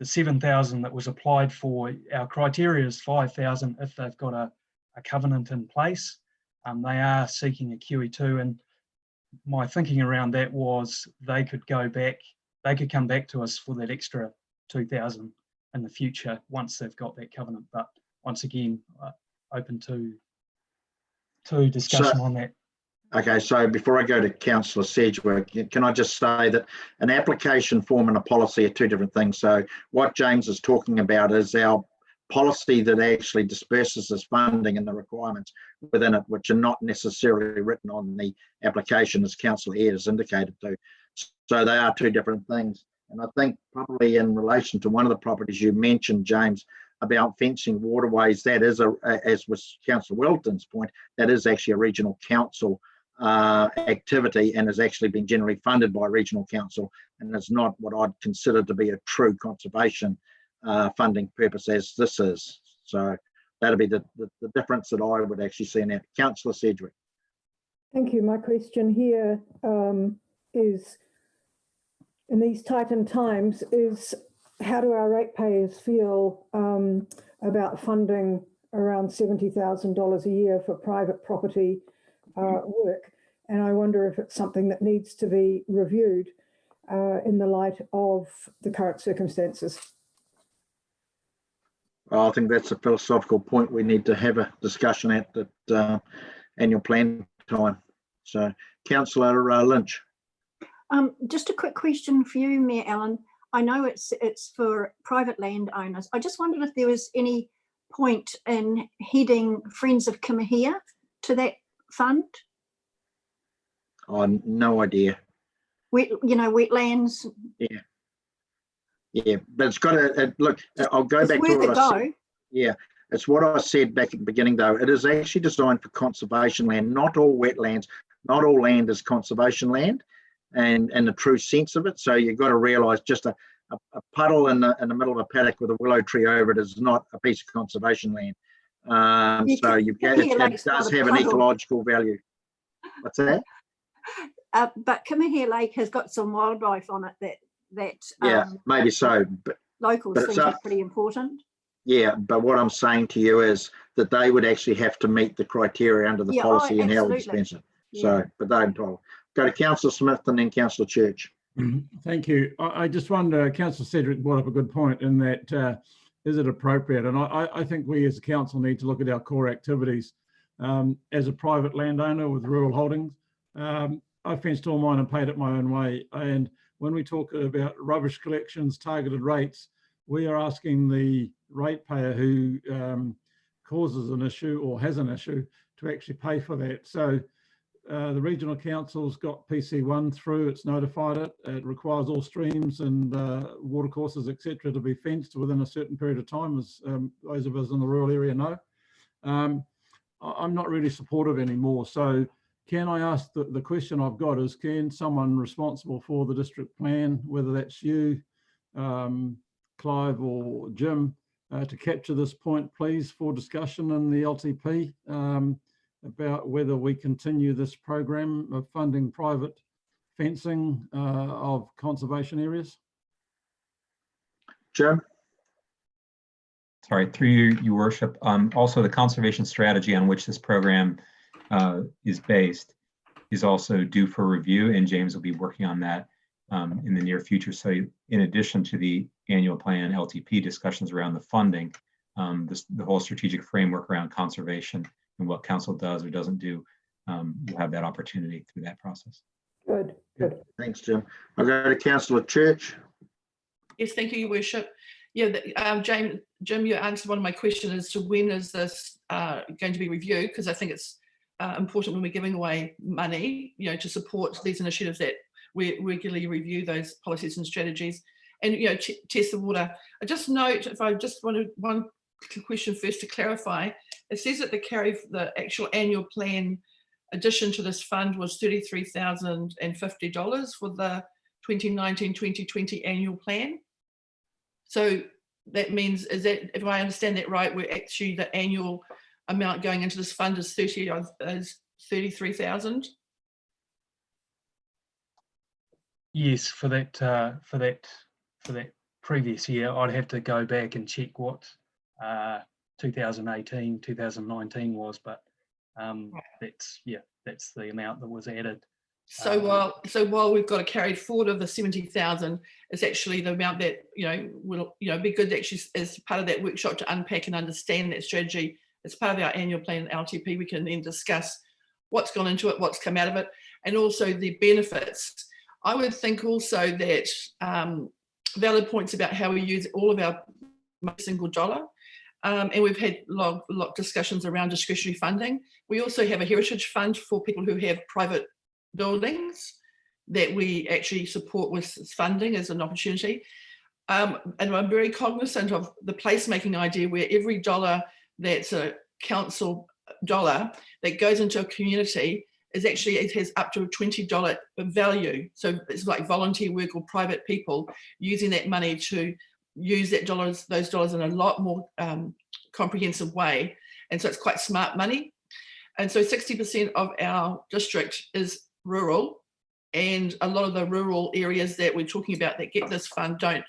7,000 that was applied for, our criteria is 5,000 if they've got a covenant in place. They are seeking a QE2, and my thinking around that was they could come back to us for that extra 2,000 in the future once they've got that covenant. But once again, open to discussion on that. Okay, so before I go to Councillor Sedgwick, can I just say that an application form and a policy are two different things. So what James is talking about is our policy that actually disperses this funding and the requirements within it, which are not necessarily written on the application, as Councillor Eyre has indicated to. So they are two different things. And I think probably in relation to one of the properties you mentioned, James, about fencing waterways, that is, as was Councillor Wilton's point, that is actually a regional council activity and has actually been generally funded by regional council, and is not what I'd consider to be a true conservation funding purpose as this is. So that'll be the difference that I would actually see in that. Councillor Sedgwick. Thank you. My question here is, in these tightened times, is how do our ratepayers feel about funding around $70,000 a year for private property work? And I wonder if it's something that needs to be reviewed in the light of the current circumstances. I think that's a philosophical point we need to have a discussion at the annual plan time. So, Councillor Lynch. Just a quick question for you, Mayor Allen. I know it's for private landowners. I just wondered if there was any point in heading Friends of Kimahia to that fund? Oh, no idea. Wetlands. Yeah, but it's got to, look, I'll go It's back to worth what a I said. go. Yeah, it's what I said back at the beginning, though. It is actually designed for conservation land, not all wetlands, not all land is conservation land and the true sense of it. So you've got to realise just a puddle in the middle of a paddock with a willow tree over it is not a piece of conservation land. So it does have an ecological value. What's that? But Kimahia Lake has got some wildlife on it that Yeah, maybe so. But locals it's think up. is pretty important. Yeah, but what I'm saying to you is that they would actually have to meet the criteria under the Yeah, policy and how we absolutely. dispense it. So, but they're involved. Go to Councillor Smith and then Councillor Church. Thank you. I just wonder, Councillor Cedric brought up a good point in that, is it appropriate? And I think we as a council need to look at our core activities. As a private landowner with rural holdings, I fenced all mine and paid it my own way. And when we talk about rubbish collections, targeted rates, we are asking the ratepayer who causes an issue or has an issue to actually pay for that. So the regional council's got PC1 through, it's notified it. It requires all streams and watercourses, etc., to be fenced within a certain period of time, as those of us in the rural area know. I'm not really supportive anymore. So can I ask, the question I've got is, can someone responsible for the district plan, whether that's you, Clive or Jim, to capture this point, please, for discussion in the LTP about whether we continue this program of funding private fencing of conservation areas? Jim? Sorry, through you, Your Worship. Also, the conservation strategy on which this program is based is also due for review, and James will be working on that in the near future. So in addition to the annual plan LTP discussions around the funding, the whole strategic framework around conservation and what council does or doesn't do, you'll have that opportunity through that process. Good, good. Thanks, Jim. I'll go to Councillor Church. Yes, thank you, Your Worship. Yeah, Jim, you answered one of my questions as to when is this going to be reviewed, because I think it's important when we're giving away money, to support these initiatives that we regularly review those policies and strategies and, test the water. I just note, if I just wanted one question first to clarify, it says that the actual annual plan addition to this fund was $33,050 for the 2019-2020 annual plan. So that means, if I understand that right, we're actually, the annual amount going into this fund is 33,000. Yes, for that previous year, I'd have to go back and check what 2018, 2019 was, but that's the amount that was added. So while we've got a carried forward of the 70,000, it's actually the amount that will be good actually as part of that workshop to unpack and understand that strategy. As part of our annual plan LTP, we can then discuss what's gone into it, what's come out of it, and also the benefits. I would think also that valid points about how we use all of our single dollar. And we've had a lot of discussions around discretionary funding. We also have a heritage fund for people who have private buildings that we actually support with funding as an opportunity. And I'm very cognizant of the placemaking idea, where every dollar that's a council dollar that goes into a community is actually, it has up to a $20 value. So it's like volunteer work or private people using that money to use those dollars in a lot more comprehensive way. And so it's quite smart money. And so 60% of our district is rural, and a lot of the rural areas that we're talking about that get this fund don't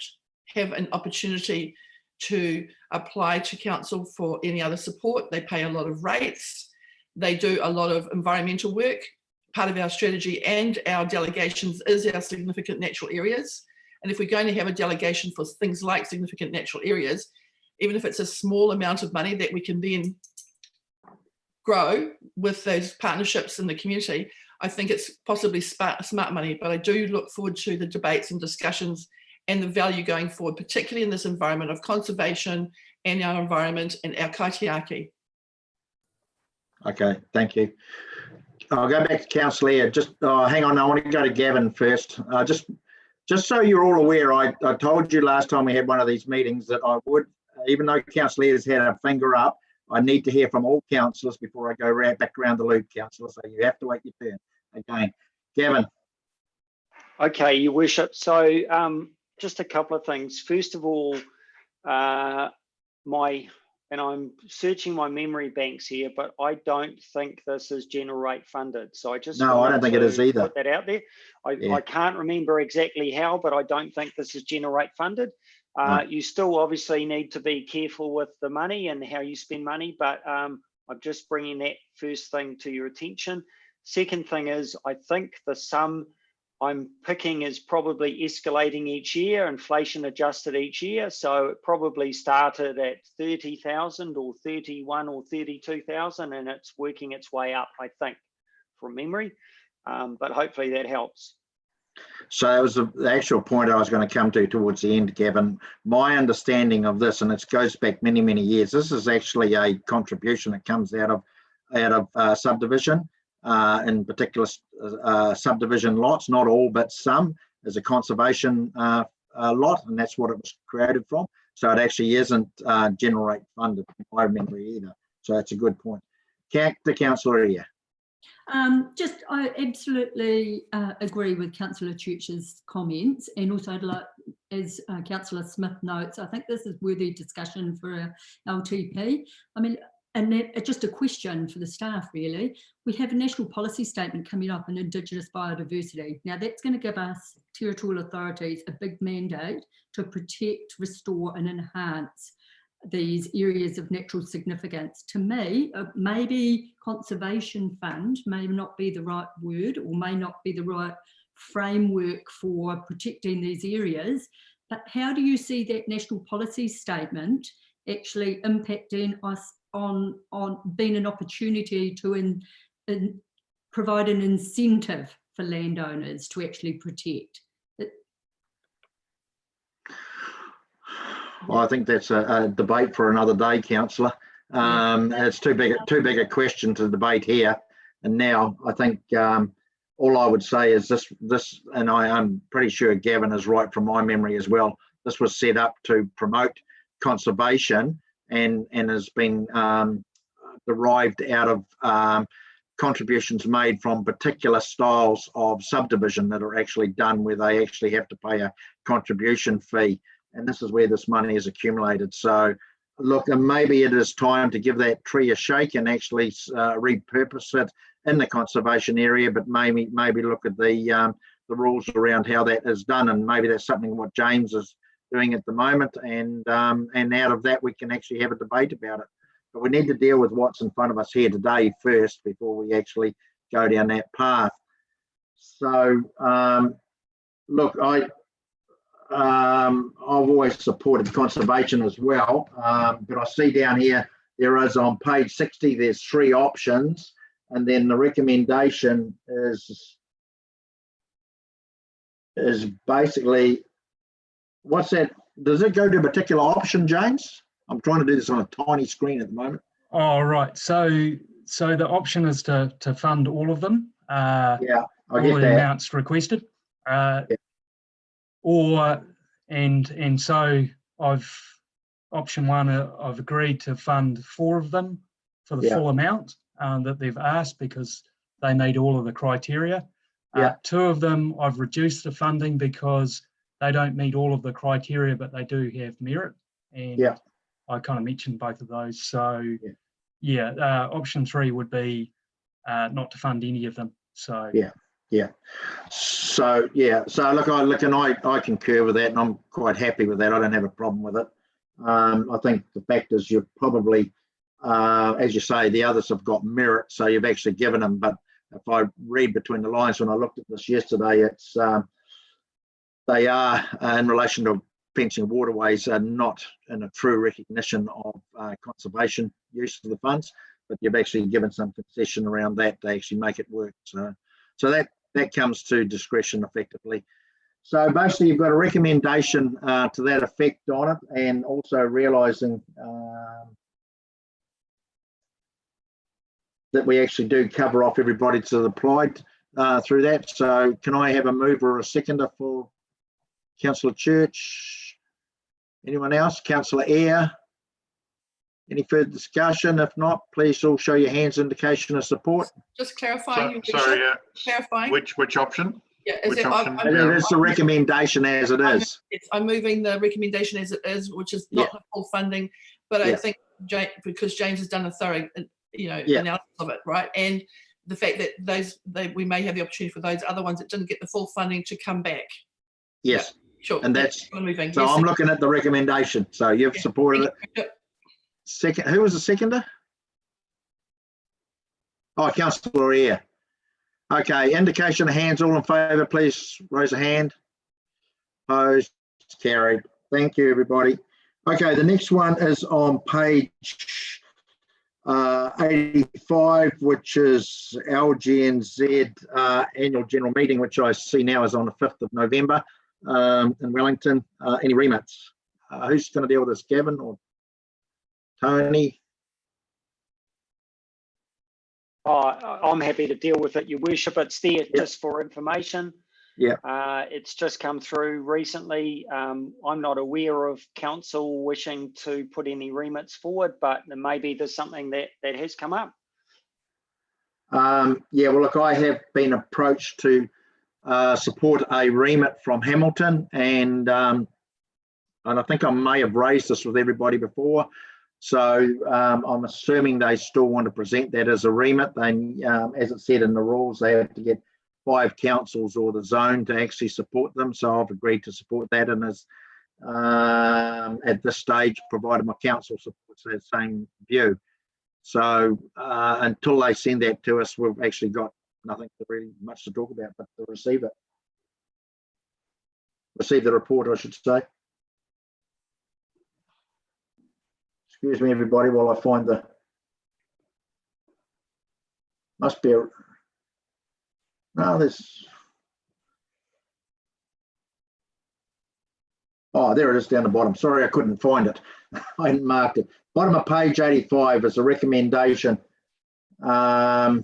have an opportunity to apply to council for any other support. They pay a lot of rates. They do a lot of environmental work. Part of our strategy and our delegations is our significant natural areas. And if we're going to have a delegation for things like significant natural areas, even if it's a small amount of money that we can then grow with those partnerships in the community, I think it's possibly smart money. But I do look forward to the debates and discussions and the value going forward, particularly in this environment of conservation and our environment and our kaitiaki. Okay, thank you. I'll go back to Councillor Eyre. Just hang on, I want to go to Gavin first. Just just so you're all aware, I told you last time we had one of these meetings that I would, even though councillor has had a finger up, I need to hear from all councillors before I go back around the loop, councillor. So you have to wait your turn. Again, Gavin. Okay, Your Worship. So just a couple of things. First of all, and I'm searching my memory banks here, but I don't think this is general rate funded. So I just no, I don't think it is either. Put that out there. I can't remember exactly how, but I don't think this is general rate funded. No. You still obviously need to be careful with the money and how you spend money, but I'm just bringing that first thing to your attention. Second thing is, I think the sum I'm picking is probably escalating each year, inflation adjusted each year. So it probably started at 30,000 or 31 or 32,000, and it's working its way up, I think, from memory. But hopefully that helps. So that was the actual point I was going to come to towards the end, Gavin. My understanding of this, and it goes back many, many years, this is actually a contribution that comes out of subdivision. In particular subdivision lots, not all, but some, as a conservation lot, and that's what it was created from. So it actually isn't general rate funded, I remember either. So that's a good point. The councillor here. I absolutely agree with Councillor Church's comments, and also I'd like, as Councillor Smith notes, I think this is worthy discussion for our LTP. I mean, and just a question for the staff, really. We have a national policy statement coming up on Indigenous biodiversity. Now, that's going to give us territorial authorities a big mandate to protect, restore and enhance these areas of natural significance. To me, maybe conservation fund may not be the right word, or may not be the right framework for protecting these areas, but how do you see that national policy statement actually impacting us on being an opportunity to provide an incentive for landowners to actually protect? Well, I think that's a debate for another day, councillor. It's too big a question to debate here. And now I think all I would say is this, and I'm pretty sure Gavin is right from my memory as well. This was set up to promote conservation and has been derived out of contributions made from particular styles of subdivision that are actually done where they actually have to pay a contribution fee. And this is where this money is accumulated. So look, and maybe it is time to give that tree a shake and actually repurpose it in the conservation area, but maybe look at the rules around how that is done. And maybe that's something what James is doing at the moment, and out of that we can actually have a debate about it. But we need to deal with what's in front of us here today first before we actually go down that path. So look, I've always supported conservation as well, but I see down here there is on page 60 there's 3 options, and then the recommendation is basically, what's that? Does it go to a particular option, James? I'm trying to do this on a tiny screen at the moment. Oh, right. So the option is to fund all of them. Yeah, I all get the that. amounts requested. Yeah. Or so option 1, I've agreed to fund 4 of them for the full amount that they've asked because they meet all of the criteria. 2 of them I've reduced the funding because they don't meet all of the criteria, but they do have merit. And I kind of mentioned both of those. So option 3 would be not to fund any of them. So So look, and I concur with that, and I'm quite happy with that. I don't have a problem with it. I think the fact is you're probably, as you say, the others have got merit, so you've actually given them. But if I read between the lines when I looked at this yesterday, it's they are in relation to fencing waterways are not in a true recognition of conservation use of the funds, but you've actually given some concession around that to actually make it work. So that comes to discretion effectively. So basically you've got a recommendation to that effect on it, and also realising that we actually do cover off everybody to applied through that. So can I have a mover or a seconder for Councillor Church. Anyone else? Councillor Eyre. Any further discussion? If not, please all show your hands indication of support. Just clarifying, Your Sorry, Worship, clarifying. which option? Yeah, is Which it, option? It's the recommendation as it is. I'm moving the recommendation as it is, which is not the full funding, but I Yeah. think because James has done a thorough, Yeah. analysis of it, right? And the fact that we may have the opportunity for those other ones that didn't get the full funding to come back. Yes. Sure. And that's, what I'm moving. so Yes, I'm looking at the recommendation. So you've supported it. Yep. Second, who was the seconder? Oh, Councillor Eyre. Okay, indication of hands, all in favour, please raise a hand. Opposed, carried. Thank you, everybody. Okay, the next one is on page 85, which is LGNZ annual general meeting, which I see now is on the 5th of November in Wellington. Any remits? Who's going to deal with this, Gavin or Tony? I'm happy to deal with it, Your Worship. It's there just for information. Yeah. It's just come through recently. I'm not aware of council wishing to put any remits forward, but maybe there's something that has come up. Yeah, well, look, I have been approached to support a remit from Hamilton, and I think I may have raised this with everybody before. So I'm assuming they still want to present that as a remit. They, as it said in the rules, they have to get 5 councils or the zone to actually support them. So I've agreed to support that, and as at this stage, provided my council supports that same view. So until they send that to us, we've actually got nothing really much to talk about but to receive it. Receive the report, I should say. Excuse me, everybody, while I find the, must be a, no, there's, oh, there it is down the bottom. Sorry, I couldn't find it. I hadn't marked it. Bottom of page 85 is a recommendation. So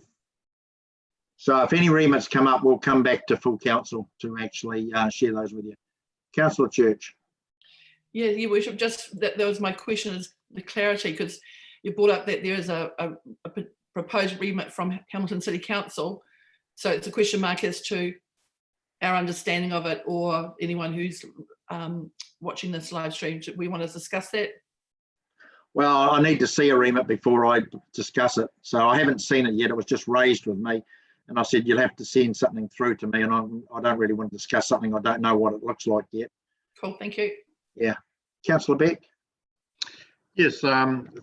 if any remits come up, we'll come back to full council to actually share those with you. Councillor Church. Yeah, Your Worship, just that was my question, is the clarity, because you brought up that there is a proposed remit from Hamilton City Council. So it's a question mark as to our understanding of it, or anyone who's watching this live stream. Do we want to discuss that? Well, I need to see a remit before I discuss it. So I haven't seen it yet. It was just raised with me. And I said, you'll have to send something through to me. And I don't really want to discuss something I don't know what it looks like yet. Cool, thank you. Yeah. Councillor Beck. Yes,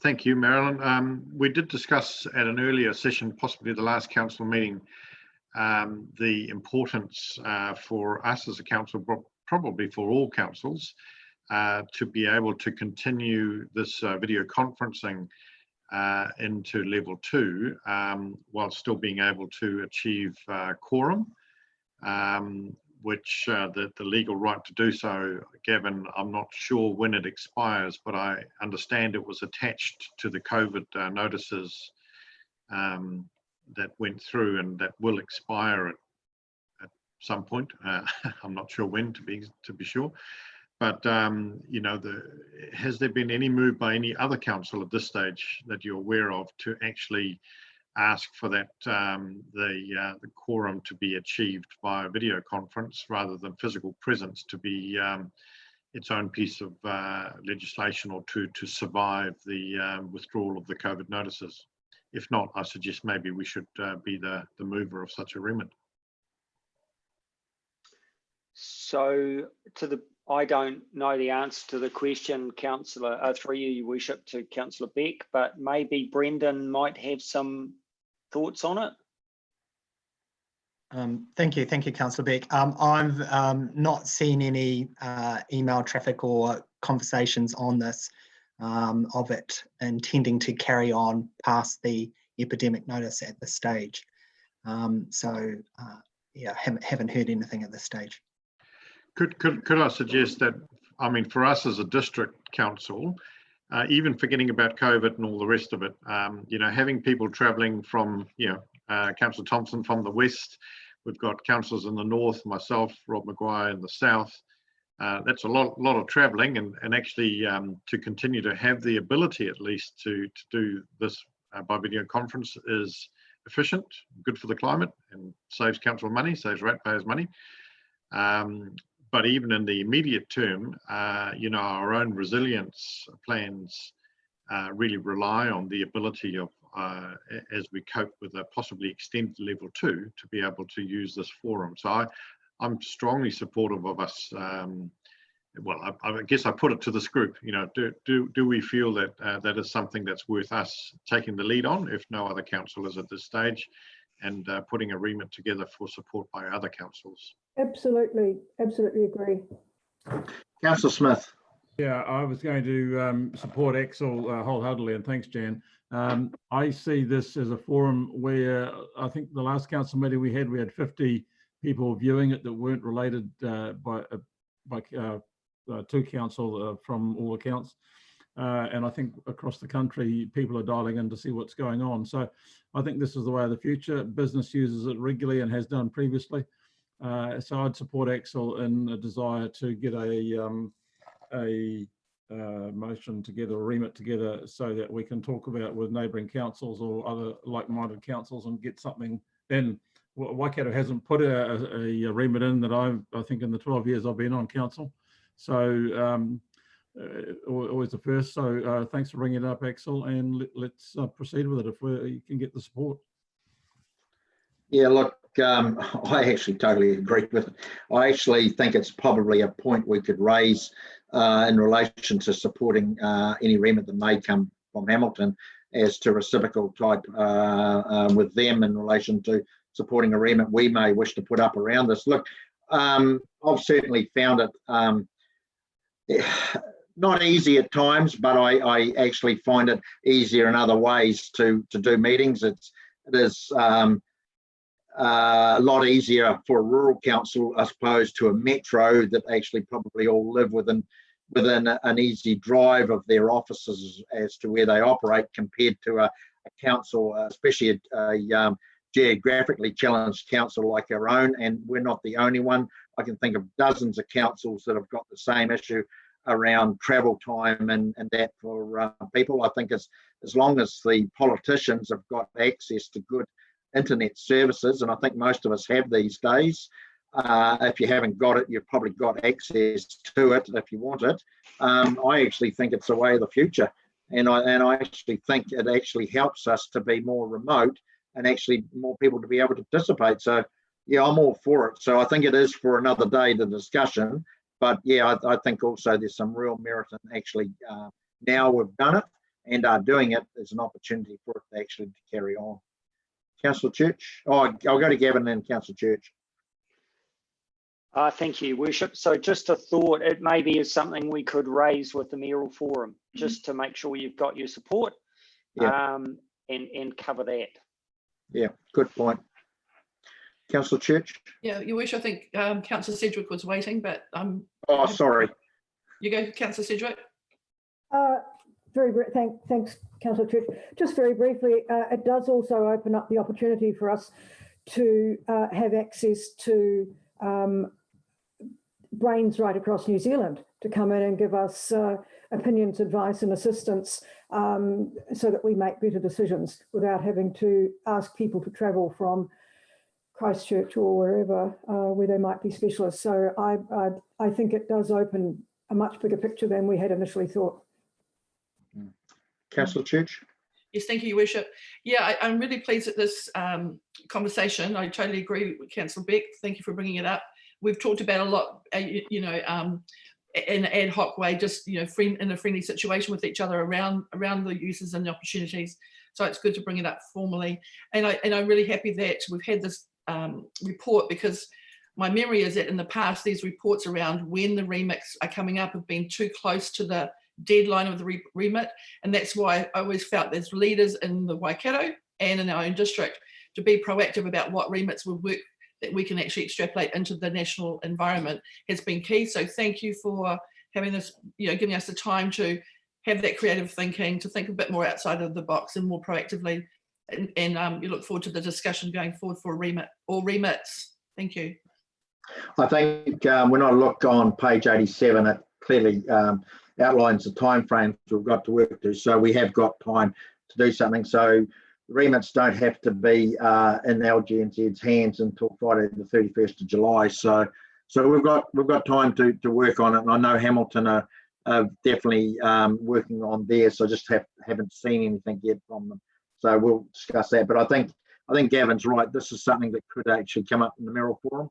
thank you, Marilyn. We did discuss at an earlier session, possibly the last council meeting, the importance for us as a council, probably for all councils, to be able to continue this video conferencing into level 2 while still being able to achieve quorum, which the legal right to do so, Gavin, I'm not sure when it expires, but I understand it was attached to the COVID notices that went through, and that will expire at some point. I'm not sure when, to be sure. But you know, has there been any move by any other council at this stage that you're aware of to actually ask for that the quorum to be achieved via video conference rather than physical presence to be its own piece of legislation, or to survive the withdrawal of the COVID notices? If not, I suggest maybe we should be the mover of such a remit. So I don't know the answer to the question, Councillor, through you, Your Worship, to Councillor Beck, but maybe Brendan might have some thoughts on it. Thank you, Councillor Beck. I've not seen any email traffic or conversations on this of it intending to carry on past the epidemic notice at this stage. Yeah, haven't heard anything at this stage. Could I suggest that, I mean, for us as a district council, even forgetting about COVID and all the rest of it, you know, having people travelling from, you know, Councillor Thompson from the west, we've got councillors in the north, myself, Rob Maguire in the south, that's a lot of traveling, and actually to continue to have the ability at least to do this by video conference is efficient, good for the climate, and saves council money, saves ratepayers money. But even in the immediate term, our own resilience plans really rely on the ability of, as we cope with a possibly extended level 2, to be able to use this forum. So I'm strongly supportive of us. Well, I guess I put it to this group. Do we feel that that is something that's worth us taking the lead on, if no other council is at this stage, and putting a remit together for support by other councils? Absolutely agree. Councillor Smith. Yeah, I was going to support Axel wholeheartedly, and thanks, Jan. I see this as a forum where I think the last council meeting we had 50 people viewing it that weren't related to council from all accounts. And I think across the country, people are dialing in to see what's going on. So I think this is the way of the future. Business uses it regularly and has done previously. So I'd support Axel in a desire to get a motion together, a remit together, so that we can talk about with neighbouring councils or other like-minded councils and get something in. Waikato hasn't put a remit in that I think in the 12 years I've been on council. So always the first. So thanks for bringing it up, Axel, and let's proceed with it if you can get the support. Yeah, look, I actually totally agree with it. I actually think it's probably a point we could raise in relation to supporting any remit that may come from Hamilton as to reciprocal type with them in relation to supporting a remit we may wish to put up around this. Look, I've certainly found it not easy at times, but I actually find it easier in other ways to do meetings. It is a lot easier for a rural council as opposed to a metro that actually probably all live within an easy drive of their offices as to where they operate, compared to a council, especially a geographically challenged council like our own. And we're not the only one. I can think of dozens of councils that have got the same issue around travel time and that for people. I think as long as the politicians have got access to good internet services, and I think most of us have these days, if you haven't got it, you've probably got access to it if you want it. I actually think it's the way of the future, and I actually think it actually helps us to be more remote and actually more people to be able to participate. So yeah, I'm all for it. So I think it is for another day, the discussion. But yeah, I think also there's some real merit in actually now we've done it and are doing it, there's an opportunity for it to actually carry on. Councillor Church. Oh, I'll go to Gavin and Councillor Church. Thank you, Worship. So just a thought, it maybe is something we could raise with the mayoral forum, just to make sure you've got your support, and cover that. Yeah, good point. Councillor Church. Yeah, Your Worship, I think Councillor Sedgwick was waiting, but oh, sorry. You go, Councillor Sedgwick. Thanks, Councillor Church. Just very briefly, it does also open up the opportunity for us to have access to brains right across New Zealand to come in and give us opinions, advice and assistance, so that we make better decisions without having to ask people to travel from Christchurch or wherever where they might be specialists. So I think it does open a much bigger picture than we had initially thought. Councillor Church. Yes, thank you, Your Worship. Yeah, I'm really pleased at this conversation. I totally agree with Councillor Beck. Thank you for bringing it up. We've talked about a lot, in an ad hoc way, just in a friendly situation with each other around the uses and the opportunities. So it's good to bring it up formally. And I'm really happy that we've had this report, because my memory is that in the past, these reports around when the remits are coming up have been too close to the deadline of the remit, and that's why I always felt there's leaders in the Waikato and in our own district to be proactive about what remits would work that we can actually extrapolate into the national environment has been key. So thank you for having this, giving us the time to have that creative thinking, to think a bit more outside of the box and more proactively, and you look forward to the discussion going forward for a remit or remits. Thank you. I think when I look on page 87, it clearly outlines the timeframes we've got to work to. So we have got time to do something. So the remits don't have to be in LGNZ's hands until Friday the 31st of July. So we've got time to work on it. And I know Hamilton are definitely working on theirs. So I just haven't seen anything yet from them. So we'll discuss that. But I think Gavin's right. This is something that could actually come up in the Mayoral Forum.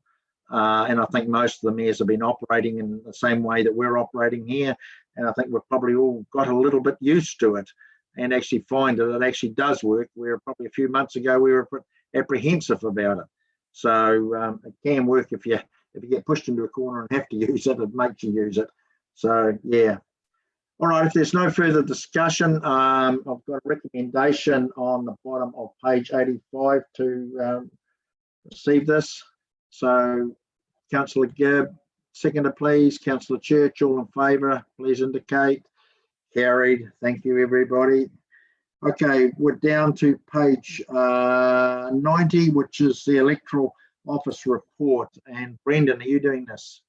And I think most of the mayors have been operating in the same way that we're operating here. And I think we've probably all got a little bit used to it and actually find that it actually does work, where probably a few months ago we were apprehensive about it. So it can work if you get pushed into a corner and have to use it, it makes you use it. So, yeah. All right, if there's no further discussion, I've got a recommendation on the bottom of page 85 to receive this. So, Councillor Gibb, seconder please. Councillor Church, all in favour, please indicate. Carried. Thank you, everybody. Okay, we're down to page 90, which is the Electoral Office report. And Brendan, are you doing this?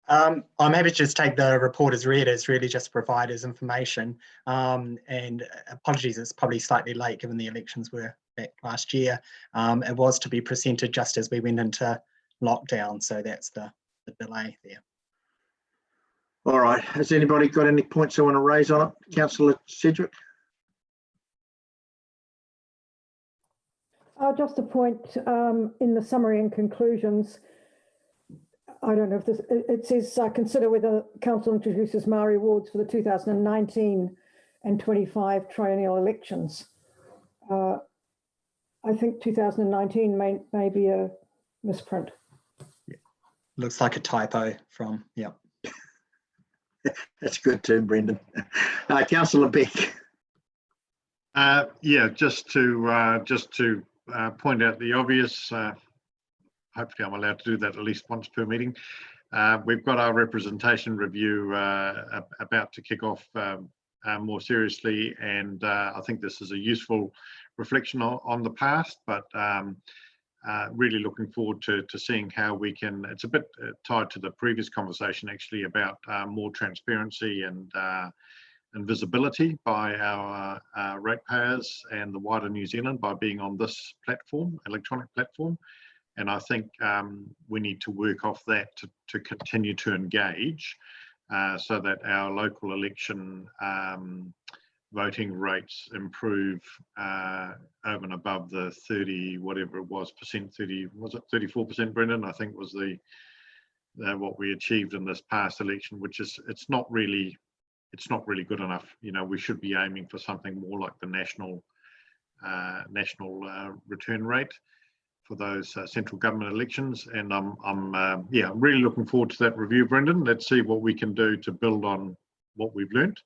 I'm happy to just take the report as read. It's really just provide as information. And apologies, it's probably slightly late given the elections were back last year. It was to be presented just as we went into lockdown, so that's the delay there. All right, has anybody got any points they want to raise on it? Councillor Sedgwick? Just a point in the summary and conclusions. I don't know if this, it says consider whether council introduces Maori wards for the 2019 and 25 triennial elections. I think 2019 may be a misprint. Yeah. Looks like a typo from, yeah. That's good too, Brendan. Councillor Beck. Yeah, just to point out the obvious. Hopefully I'm allowed to do that at least once per meeting. We've got our representation review about to kick off more seriously, and I think this is a useful reflection on the past, but really looking forward to seeing how we can, it's a bit tied to the previous conversation actually about more transparency and visibility by our ratepayers and the wider New Zealand by being on this platform, electronic platform. And I think we need to work off that to continue to engage so that our local election voting rates improve over and above the 30, whatever it was, percent, 30, was it 34%, Brendan? I think was the what we achieved in this past election, which is, it's not really good enough. You know, we should be aiming for something more like the national return rate for those central government elections. And I'm really looking forward to that review, Brendan. Let's see what we can do to build on what we've learned,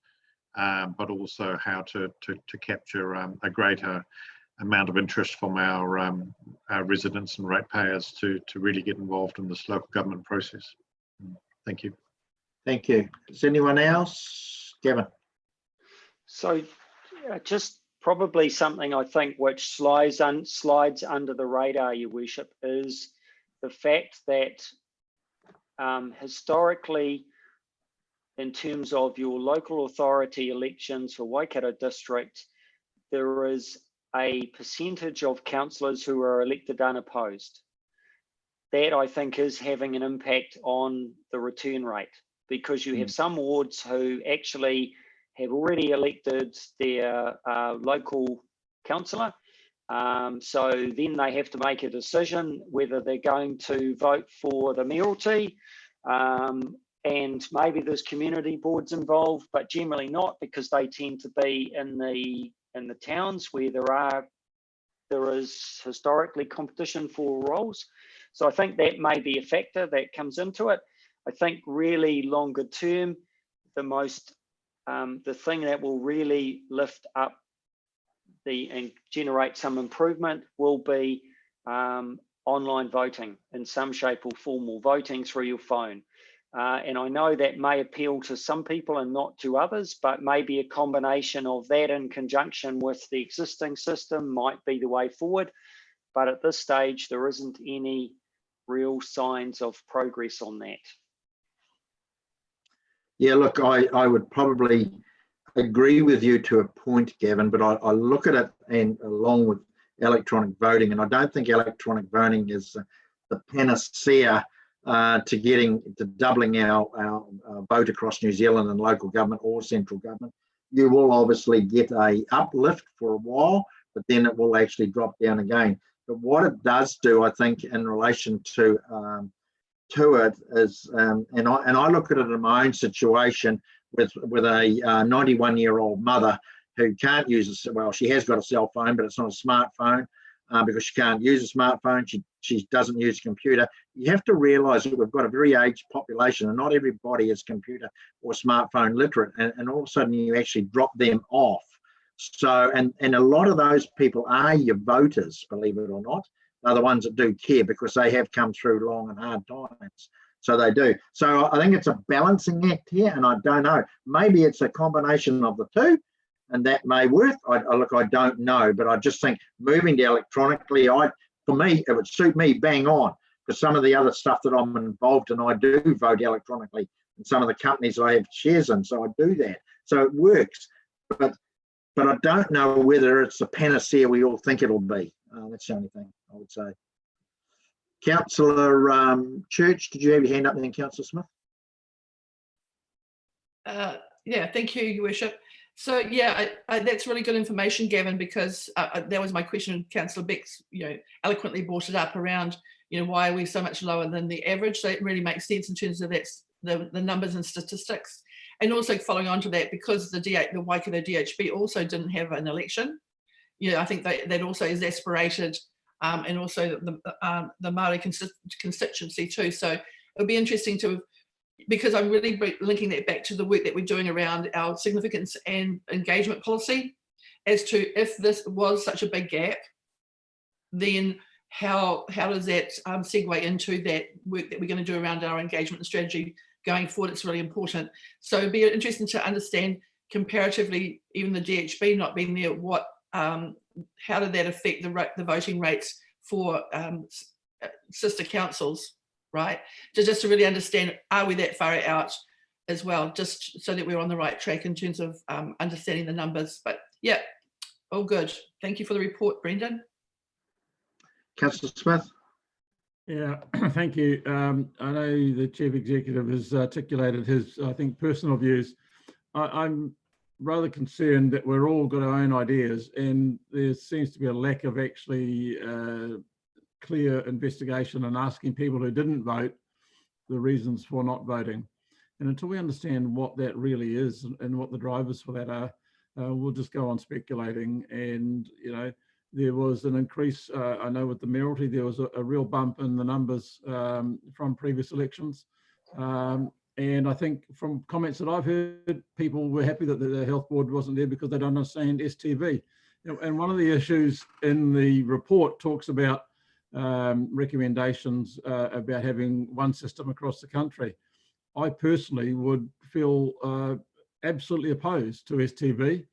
but also how to capture a greater amount of interest from our residents and ratepayers to really get involved in this local government process. Thank you. Thank you. Is anyone else? Gavin. So just probably something I think which slides under the radar, Your Worship, is the fact that historically, in terms of your local authority elections for Waikato District, there is a percentage of councillors who are elected unopposed. That I think is having an impact on the return rate, because you have some wards who actually have already elected their local councillor. So then they have to make a decision whether they're going to vote for the mayoralty. And maybe there's community boards involved, but generally not, because they tend to be in the towns where there is historically competition for roles. So I think that may be a factor that comes into it. I think really longer term, the thing that will really lift up and generate some improvement will be online voting in some shape or form, or voting through your phone. And I know that may appeal to some people and not to others, but maybe a combination of that in conjunction with the existing system might be the way forward. But at this stage, there isn't any real signs of progress on that? Yeah, look, I would probably agree with you to a point, Gavin, but I look at it and along with electronic voting, and I don't think electronic voting is the panacea to doubling our vote across New Zealand and local government or central government. You will obviously get a uplift for a while, but then it will actually drop down again. But what it does do, I think, in relation to it is, and I look at it in my own situation with a 91-year-old mother who can't use well, she has got a cell phone, but it's not a smartphone because she can't use a smartphone. She doesn't use a computer. You have to realise that we've got a very aged population, and not everybody is computer or smartphone literate. And all of a sudden, you actually drop them off. So, and a lot of those people are your voters, believe it or not. They're the ones that do care because they have come through long and hard times. So they do. So I think it's a balancing act here, and I don't know. Maybe it's a combination of the two, and that may work. I don't know, but I just think moving to electronically, for me, it would suit me bang on, because some of the other stuff that I'm involved in, I do vote electronically, and some of the companies I have shares in, so I do that. So it works, but I don't know whether it's the panacea we all think it'll be. That's the only thing I would say. Councillor Church, did you have your hand up then, Councillor Smith? Yeah, thank you, Your Worship. So yeah, that's really good information, Gavin, because that was my question. Councillor Beck's, eloquently brought it up around, why are we so much lower than the average? So it really makes sense in terms of that's the numbers and statistics. And also following on to that, because the Waikato DHB also didn't have an election, I think that also exasperated, and also the Māori constituency too. So it would be interesting because I'm really linking that back to the work that we're doing around our significance and engagement policy, as to if this was such a big gap, then how does that segue into that work that we're going to do around our engagement strategy going forward? It's really important. So it'd be interesting to understand comparatively, even the DHB not being there, how did that affect the voting rates for sister councils, right? Just to really understand, are we that far out as well, just so that we're on the right track in terms of understanding the numbers. But yeah, all good. Thank you for the report, Brendan. Councillor Smith. Yeah, thank you. I know the Chief Executive has articulated his, I think, personal views. I'm rather concerned that we're all got our own ideas, and there seems to be a lack of actually clear investigation and asking people who didn't vote the reasons for not voting. And until we understand what that really is and what the drivers for that are, we'll just go on speculating. And, there was an increase, I know with the mayoralty, there was a real bump in the numbers from previous elections. And I think from comments that I've heard, people were happy that the health board wasn't there because they don't understand STV. And one of the issues in the report talks about recommendations about having one system across the country. I personally would feel absolutely opposed to STV.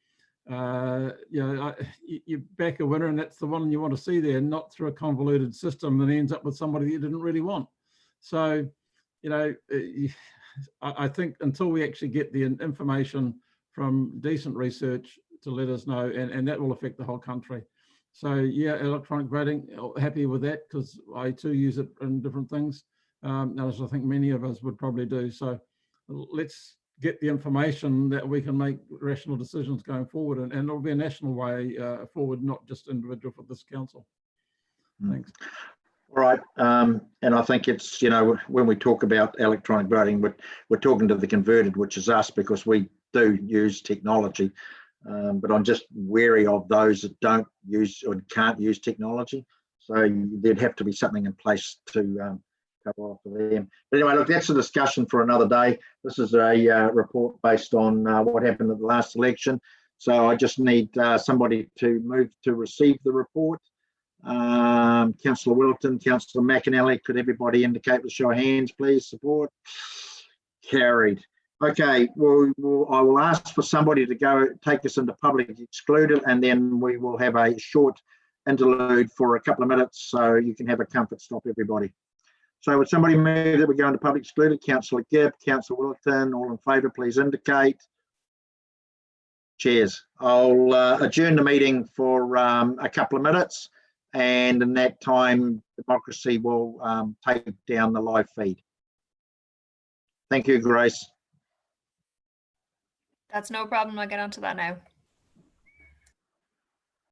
You back a winner and that's the one you want to see there, not through a convoluted system that ends up with somebody that you didn't really want. So, I think until we actually get the information from decent research to let us know, and that will affect the whole country. So yeah, electronic voting, happy with that, because I too use it in different things, as I think many of us would probably do. So let's get the information that we can make rational decisions going forward, and it'll be a national way forward, not just individual for this council. Thanks. All right, and I think it's, when we talk about electronic voting, we're talking to the converted, which is us, because we do use technology, but I'm just wary of those that don't use or can't use technology. So there'd have to be something in place to cover off for them. But anyway, look, that's a discussion for another day. This is a report based on what happened at the last election. So I just need somebody to move to receive the report. Councillor Wilton, Councillor McAnally, could everybody indicate with show of hands, please? Support? Carried. Okay, well, I will ask for somebody to go take us into public excluded, and then we will have a short interlude for a couple of minutes so you can have a comfort stop, everybody. So would somebody move that we go into public excluded? Councillor Gibb, Councillor Willerton, all in favour, please indicate. Cheers. I'll adjourn the meeting for a couple of minutes, and in that time, Democracy will take down the live feed. Thank you, Grace. That's no problem. I'll get onto that now.